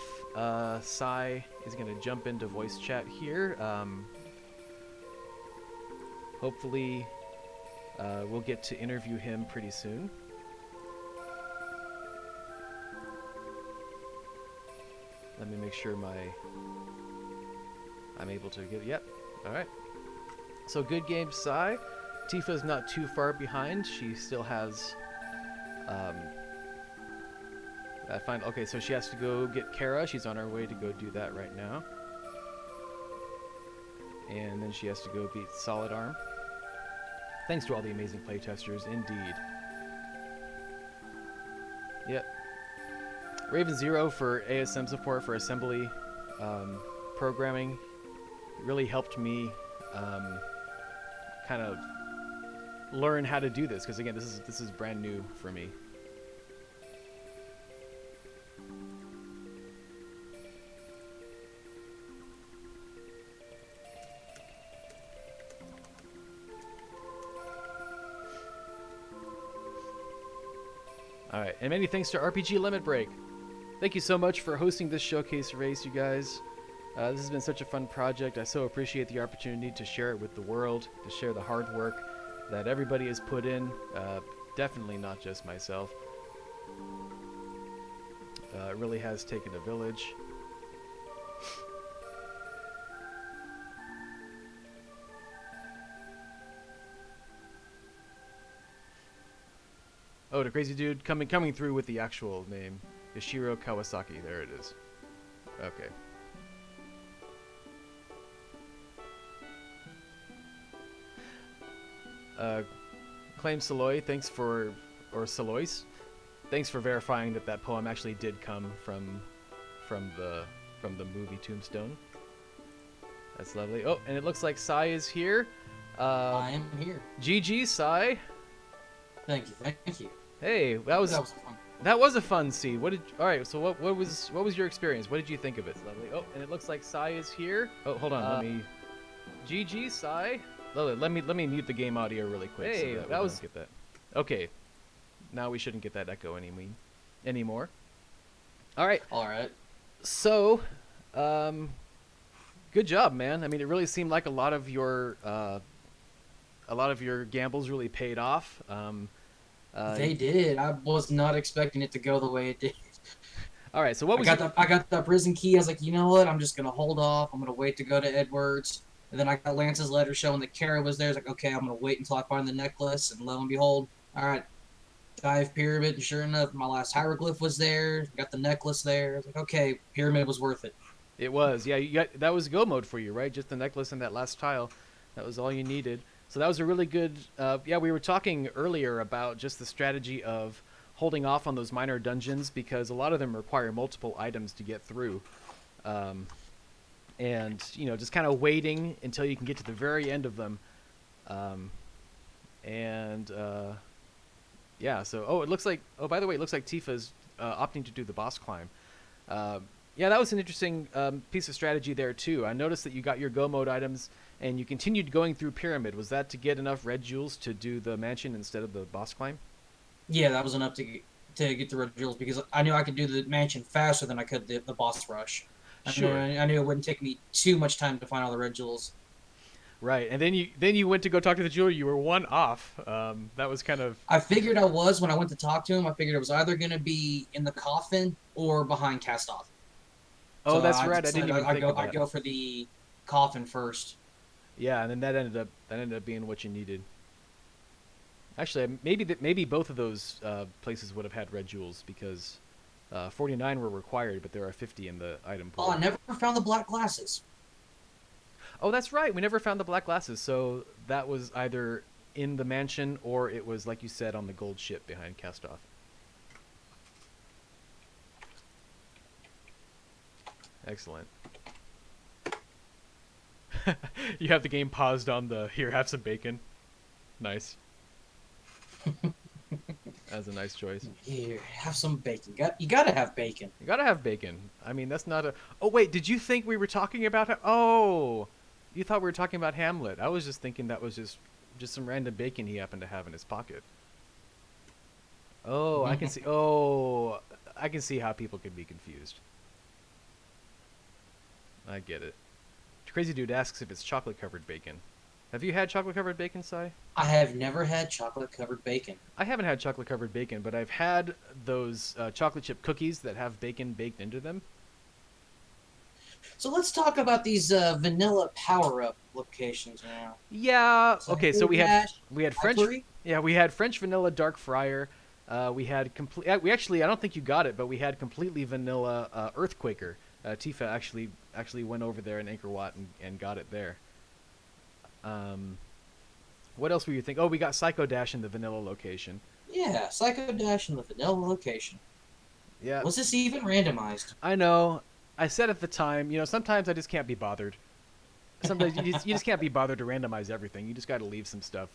Psy is going to jump into voice chat here. Hopefully we'll get to interview him pretty soon. Let me make sure I'm able to get, yep, alright. So good game, Psy. Tifa's not too far behind. She still has, okay, so she has to go get Kara. She's on her way to go do that right now. And then she has to go beat Solid Arm. Thanks to all the amazing playtesters, indeed. Yep. Raven Zero for ASM support for assembly programming really helped me kind of learn how to do this, because again, this is brand new for me. All right, and many thanks to RPG Limit Break. Thank you so much for hosting this showcase race, you guys. This has been such a fun project. I so appreciate the opportunity to share it with the world, to share the hard work that everybody has put in. Definitely not just myself. It really has taken a village. Oh, the crazy dude coming through with the actual name. Yoshiro Kawasaki. There it is. Okay. Claim Saloy, thanks for, or Salois, thanks for verifying that poem actually did come from the movie Tombstone. That's lovely. Oh, and it looks like Psy is here. I am here. GG, Psy. Thank you. Thank you. Hey, that was fun. That was a fun seed. All right, so what was your experience? What did you think of it? Lovely. Oh, and it looks like Psy is here. Oh, hold on. Let me. GG, Psy. Let me mute the game audio really quick. Hey, so that was get that. Okay. Now we shouldn't get that echo anymore. All right. All right. So, good job, man. I mean, it really seemed like a lot of your gambles really paid off. They did. I was not expecting it to go the way it did. All right. So what was I got the prison key. I was like, you know what? I'm just gonna hold off. I'm gonna wait to go to Edwards. And then I got Lance's letter showing that Kara was there. I was like, okay, I'm gonna wait until I find the necklace. And lo and behold, all right, dive pyramid. And sure enough, my last hieroglyph was there. Got the necklace there. I was like, okay, pyramid was worth it. It was. Yeah, that was go mode for you, right? Just the necklace and that last tile. That was all you needed. So that was a really good. Yeah, we were talking earlier about just the strategy of holding off on those minor dungeons because a lot of them require multiple items to get through. And, just kind of waiting until you can get to the very end of them. Yeah, so, it looks like, by the way, it looks like Tifa's opting to do the boss climb. Yeah, that was an interesting piece of strategy there, too. I noticed that you got your go mode items, and you continued going through Pyramid. Was that to get enough red jewels to do the mansion instead of the boss climb? Yeah, that was enough to get the red jewels, because I knew I could do the mansion faster than I could the boss rush. Sure. I knew it wouldn't take me too much time to find all the red jewels. Right, and then you went to go talk to the jeweler. You were one off. That was kind of. I figured I was when I went to talk to him. I figured it was either going to be in the coffin or behind cast off. Oh, so that's right. I didn't even think of that. I'd go for the coffin first. Yeah, and then that ended up being what you needed. Actually, maybe both of those places would have had red jewels because 49 were required, but there are 50 in the item Oh, pool. I never found the black glasses. Oh, that's right. We never found the black glasses, so that was either in the mansion or it was, like you said, on the gold ship behind Castoff. Excellent. You have the game paused on the here, have some bacon. Nice. That's a nice choice. Here, have some bacon. You gotta have bacon. You gotta have bacon. I mean, that's not a. Oh wait, did you think we were talking about? Oh, you thought we were talking about Hamlet. I was just thinking that was just some random bacon he happened to have in his pocket. Oh, I can see. Oh, I can see how people could be confused. I get it. Crazy Dude asks if it's chocolate covered bacon. Have you had chocolate covered bacon, Sai? I have never had chocolate covered bacon. I haven't had chocolate covered bacon, but I've had those chocolate chip cookies that have bacon baked into them. So let's talk about these vanilla power up locations now. Yeah. So Okay. So we had French. Factory? Yeah, we had French vanilla dark fryer. We had complete. We actually, I don't think you got it, but we had completely vanilla Earthquaker. Tifa actually went over there in Angkor Wat and got it there. What else were you think? Oh, we got Psycho Dash in the vanilla location. Yeah, Psycho Dash in the vanilla location. Yeah. Was this even randomized? I know. I said at the time, sometimes I just can't be bothered. Sometimes you just can't be bothered to randomize everything. You just got to leave some stuff,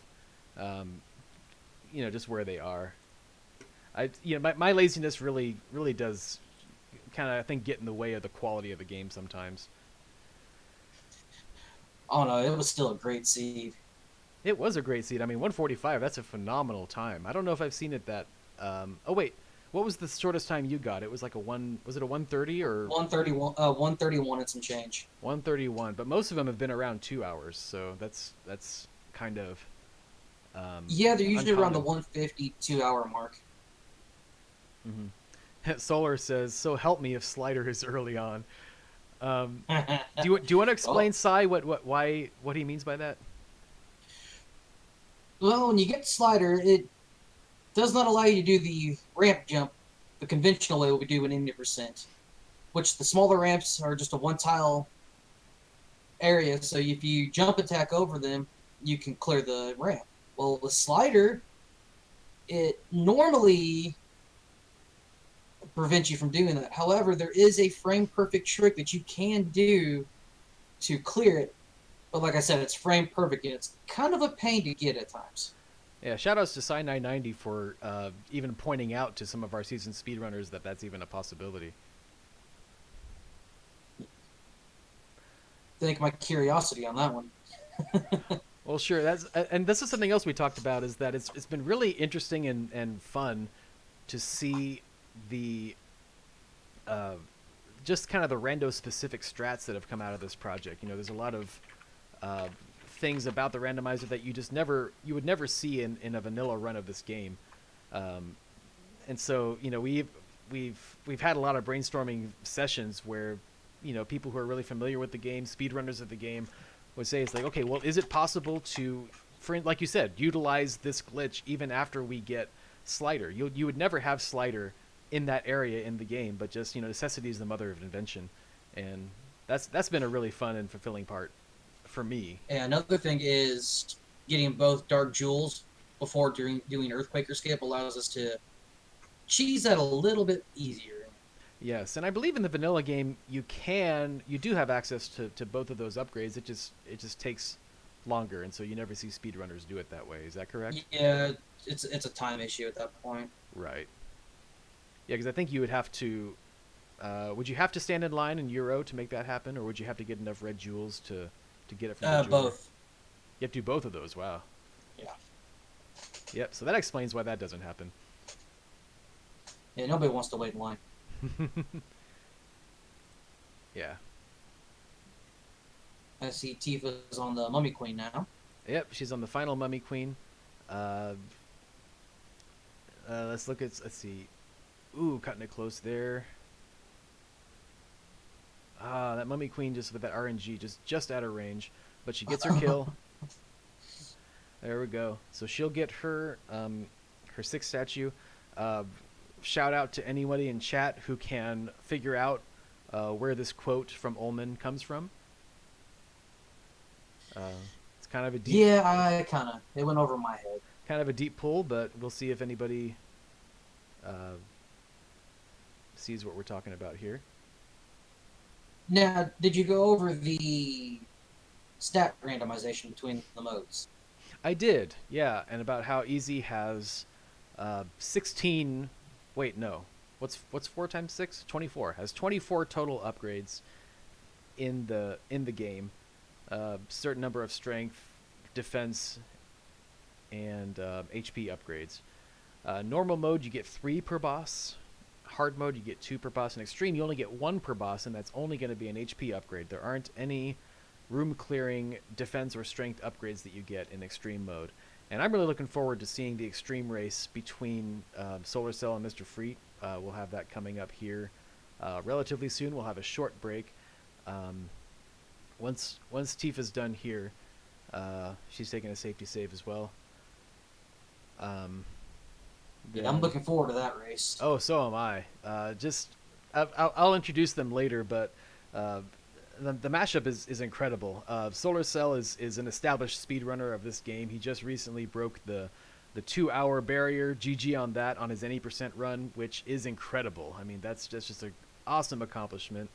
just where they are. My laziness really does kind of, I think, get in the way of the quality of the game sometimes. Oh no, it was still a great seed. It was a great seed. I mean, 145, that's a phenomenal time. I don't know if I've seen it that... oh, wait. What was the shortest time you got? It was like was it a 130 or... 131 and some change. 131, but most of them have been around 2 hours, so that's kind of... Yeah, they're usually around the uncommon. 152 hour mark. Mm-hmm. Solar says, so help me if Slider is early on. Do you want to explain, Sai, what he means by that? Well, when you get the slider, it does not allow you to do the ramp jump the conventional way we do in 80%, which the smaller ramps are just a one-tile area, so if you jump attack over them, you can clear the ramp. Well, the slider, it normally prevents you from doing that. However, there is a frame-perfect trick that you can do to clear it. But like I said, it's frame perfect, and it's kind of a pain to get at times. Yeah, shoutouts to Sai990 for even pointing out to some of our seasoned speedrunners that that's even a possibility. Thank my curiosity on that one. Well, sure. And this is something else we talked about, is that it's been really interesting and fun to see the just kind of the rando specific strats that have come out of this project. There's a lot of things about the randomizer that you would never see in a vanilla run of this game, and so we've had a lot of brainstorming sessions where people who are really familiar with the game, speedrunners of the game, would say it's like, okay, well, is it possible to, like you said, utilize this glitch even after we get Slider? You would never have Slider in that area in the game, but just necessity is the mother of invention, and that's been a really fun and fulfilling part for me. And another thing is getting both Dark Jewels before doing Earthquaker Skip allows us to cheese that a little bit easier. Yes, and I believe in the vanilla game you do have access to both of those upgrades. It just takes longer, and so you never see speedrunners do it that way. Is that correct? Yeah, it's a time issue at that point. Right. Yeah, because I think you would have to. Would you have to stand in line in Euro to make that happen, or would you have to get enough red jewels to get it from the jeweler? Both. You have to do both of those. Wow. Yeah. Yep. So that explains why that doesn't happen. Yeah, nobody wants to wait in line. Yeah. I see Tifa's on the Mummy Queen now. Yep, she's on the final Mummy Queen. Let's see. Ooh, cutting it close there. That Mummy Queen just with that RNG just out of range, but she gets her kill. There we go. So she'll get her her 6th statue. Uh, Shout out to anybody in chat who can figure out where this quote from Ullman comes from. It's kind of a deep, Yeah, it went over my head. kind of a deep pull, but we'll see if anybody uh, sees what we're talking about here. Now, did you go over the stat randomization between the modes? I did, yeah, and about how Easy has 16. Wait, no. What's 4 times 6? 24. Has 24 total upgrades in the game. Certain number of strength, defense, and HP upgrades. Normal mode, you get 3 per boss. Hard mode, you get 2 per boss. In extreme, you only get 1 per boss, and that's only going to be an HP upgrade. There aren't any room clearing defense or strength upgrades that you get in extreme mode. And I'm really looking forward to seeing the extreme race between Solar Cell and Mr. Freet. We'll have that coming up here relatively soon. We'll have a short break. Once Tifa's done here, she's taking a safety save as well. Yeah, I'm looking forward to that race. Oh, so am I. I'll introduce them later, but the mashup is incredible. Solar Cell is an established speedrunner of this game. He just recently broke the 2-hour barrier. GG on that on his any % run, which is incredible. I mean, that's just an awesome accomplishment.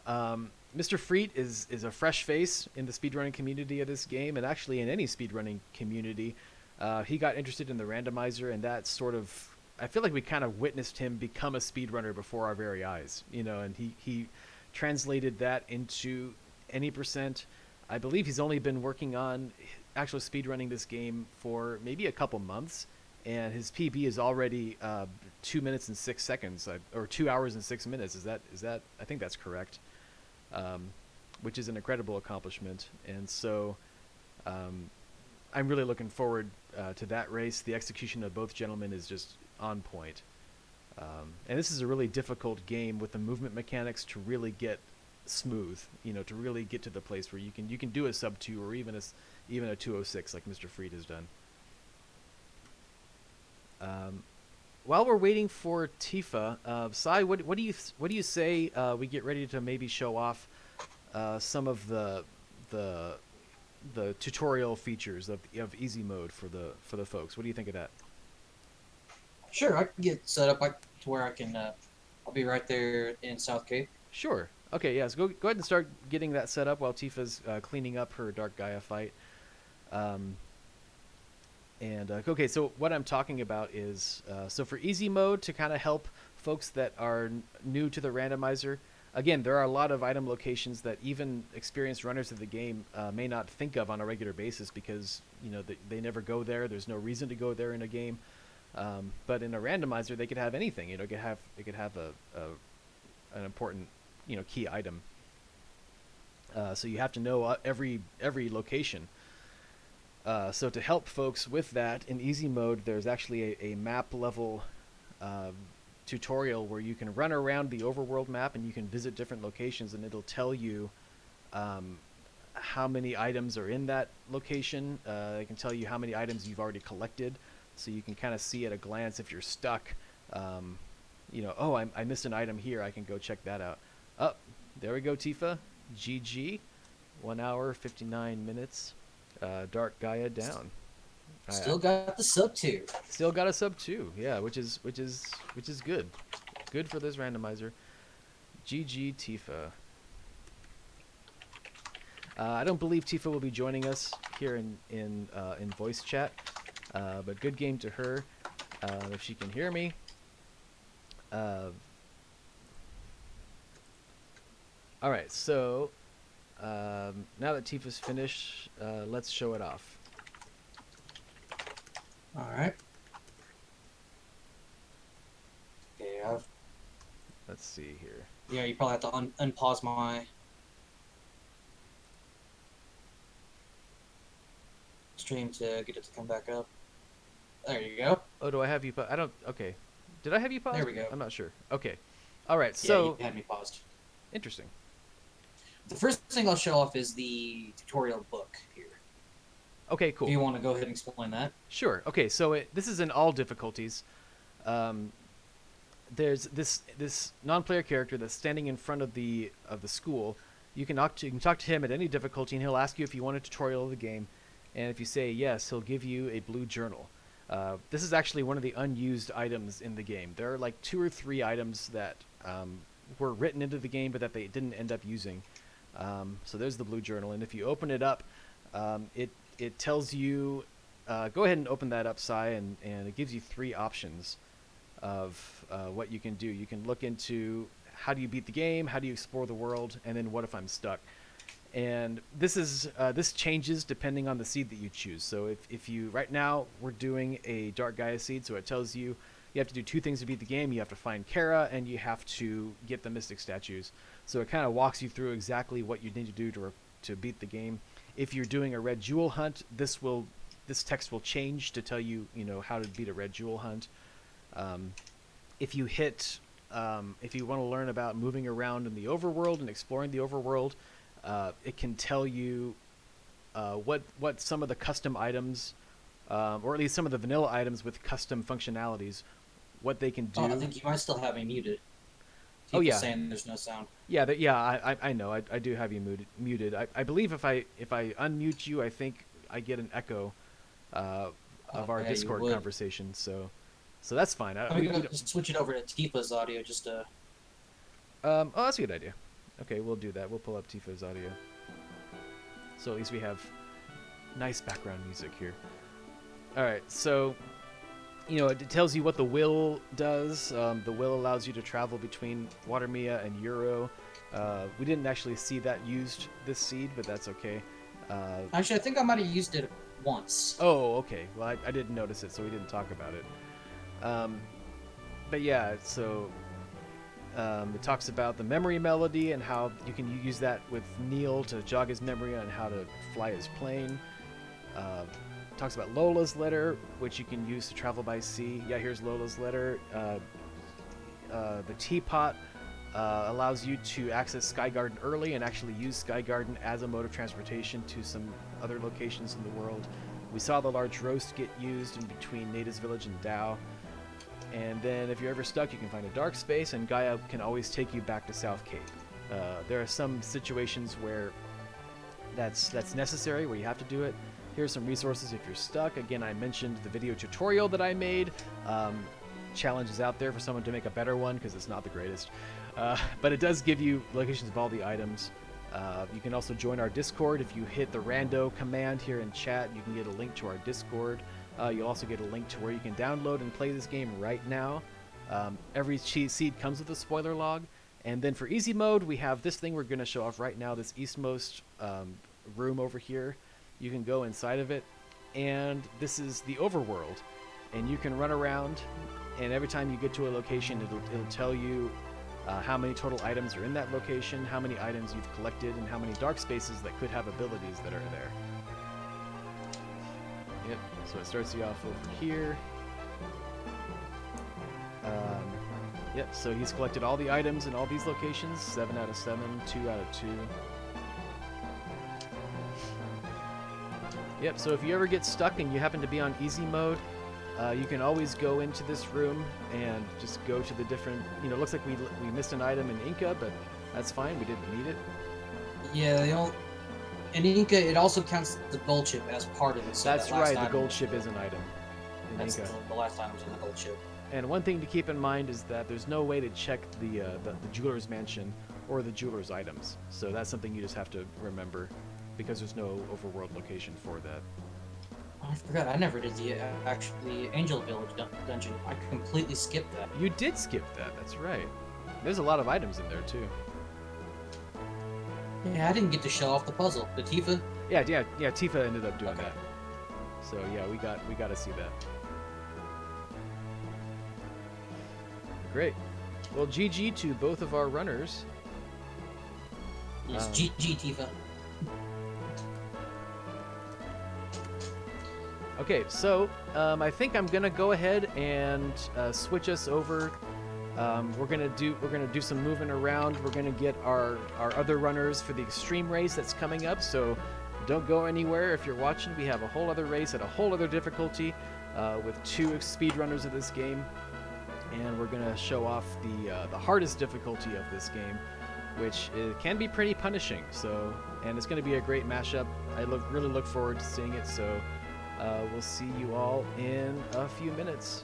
Mr. Freet is a fresh face in the speedrunning community of this game, and actually in any speedrunning community. He got interested in the randomizer, and that sort of, I feel like we kind of witnessed him become a speedrunner before our very eyes, you know, and he translated that into any %. I believe he's only been working on actually speedrunning this game for maybe a couple months, and his PB is already 2 minutes and 6 seconds, or 2 hours and 6 minutes. Is that? I think that's correct. Which is an incredible accomplishment, and so I'm really looking forward to that race. The execution of both gentlemen is just on point. And this is a really difficult game with the movement mechanics to really get smooth, you know, to really get to the place where you can do a sub 2 or even a 206 like Mr. Freet has done. While we're waiting for Tifa, Sai, what do you say we get ready to maybe show off some of the tutorial features of easy mode for the folks? What do you think of that? Sure, I can get set up to where I can. I'll be right there in South Cape. Sure. Okay. Yeah. So go ahead and start getting that set up while Tifa's cleaning up her Dark Gaia fight. Okay, so what I'm talking about is so for easy mode, to kind of help folks that are new to the randomizer. Again, there are a lot of item locations that even experienced runners of the game may not think of on a regular basis because, you know, they never go there. There's no reason to go there in a game. But in a randomizer, they could have anything. You know, it could have an important, you know, key item. So you have to know every location. So to help folks with that, in easy mode, there's actually a map level tutorial where you can run around the overworld map and you can visit different locations, and it'll tell you how many items are in that location. It can tell you how many items you've already collected, so you can kind of see at a glance if you're stuck. You know, oh, I missed an item here. I can go check that out. Oh, there we go, Tifa. GG. 1 hour, 59 minutes. Dark Gaia down. Still got the sub 2. Still got a sub 2. Yeah, which is good. Good for this randomizer. GG Tifa. I don't believe Tifa will be joining us here in voice chat, but good game to her. If she can hear me. All right, so now that Tifa's finished, let's show it off. All right. Okay, Let's see here. yeah, you probably have to unpause my stream to get it to come back up. There you go. Oh, do I have you? I don't. Okay. Did I have you paused? There we go. I'm not sure. Okay. All right. Yeah, So you had me paused. interesting. The first thing I'll show off is the tutorial book here. Okay, If cool. you want to go ahead and explain that. Sure. Okay, so this is in all difficulties. Um, there's this non-player character that's standing in front of the school. You can talk to him at any difficulty, and he'll ask you if you want a tutorial of the game. And if you say yes, he'll give you a blue journal. This is actually one of the unused items in the game. There are like 2 or 3 items that were written into the game, but that they didn't end up using. So there's the blue journal, and if you open it up, it tells you. Go ahead and open that up, Sai, and it gives you 3 options of what you can do. You can look into how do you beat the game, how do you explore the world, and then what if I'm stuck. And this changes depending on the seed that you choose. So if you right now we're doing a Dark Gaia seed, so it tells you you have to do 2 things to beat the game. You have to find Kara, and you have to get the Mystic statues. So it kind of walks you through exactly what you need to do to beat the game. If you're doing a red jewel hunt, this text will change to tell you how to beat a red jewel hunt. If you want to learn about moving around in the overworld and exploring the overworld, it can tell you what some of the custom items, or at least some of the vanilla items with custom functionalities, what they can do. Oh, I think you might still have me muted. Oh, yeah. Saying there's no sound. Yeah, I know. I do have you muted. I believe if I unmute you, I think I get an echo of our yeah, Discord conversation. So that's fine. I'm gonna just switch it over to Tifa's audio just to. Oh, that's a good idea. Okay, we'll do that. We'll pull up Tifa's audio. So at least we have nice background music here. All right, so it tells you what the will does. The will allows you to travel between Watermia and Euro. We didn't actually see that used this seed, but that's okay. Actually, I think I might have used it once. Oh, okay. Well, I didn't notice it, so we didn't talk about it. But yeah, so it talks about the memory melody and how you can use that with Neil to jog his memory on how to fly his plane. Talks about Lola's letter, which you can use to travel by sea. Yeah, here's Lola's letter. The teapot allows you to access Sky Garden early and actually use Sky Garden as a mode of transportation to some other locations in the world. We saw the large roast get used in between Nada's village and Dao. And then if you're ever stuck, you can find a dark space, and Gaia can always take you back to South Cape. There are some situations where that's necessary, where you have to do it. Here's some resources if you're stuck. Again, I mentioned the video tutorial that I made. Challenges out there for someone to make a better one, because it's not the greatest. But it does give you locations of all the items. You can also join our Discord. If you hit the rando command here in chat, you can get a link to our Discord. You'll also get a link to where you can download and play this game right now. Every seed comes with a spoiler log. And then for easy mode, we have this thing we're going to show off right now, this eastmost room over here. You can go inside of it, and this is the overworld. And you can run around, and every time you get to a location, it'll tell you how many total items are in that location, how many items you've collected, and how many dark spaces that could have abilities that are there. Yep, so it starts you off over here. Yep, so he's collected all the items in all these locations, 7 out of 7, 2 out of 2. Yep, so if you ever get stuck and you happen to be on easy mode, you can always go into this room and just go to the different, it looks like we missed an item in Inca, but that's fine, we didn't need it. Yeah, in Inca, it also counts the gold chip as part of it. So that's right, the gold chip is an item in that's Inca. The last item was in the gold chip. And one thing to keep in mind is that there's no way to check the jeweler's mansion or the jeweler's items. So that's something you just have to remember, because there's no overworld location for that. I forgot, I never did the Angel Village dungeon. I completely skipped that. You did skip that, that's right. There's a lot of items in there too. Yeah, I didn't get to show off the puzzle. The Tifa? Yeah, Tifa ended up doing Okay. that. So yeah, we got to see that. Great. Well, GG to both of our runners. Yes, GG Tifa. Okay, so I think I'm gonna go ahead and switch us over. We're gonna do some moving around. We're gonna get our other runners for the extreme race that's coming up. So don't go anywhere. If you're watching, we have a whole other race at a whole other difficulty with 2 speedrunners of this game. And we're going to show off the hardest difficulty of this game, which can be pretty punishing. So, and it's going to be a great mashup. I really look forward to seeing it. So we'll see you all in a few minutes.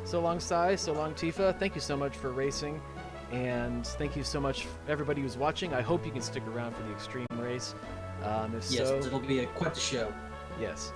So long, Sai. So long, Tifa. Thank you so much for racing. And thank you so much, everybody who's watching. I hope you can stick around for the extreme race. If Yes, so, it'll be quite the show. yes.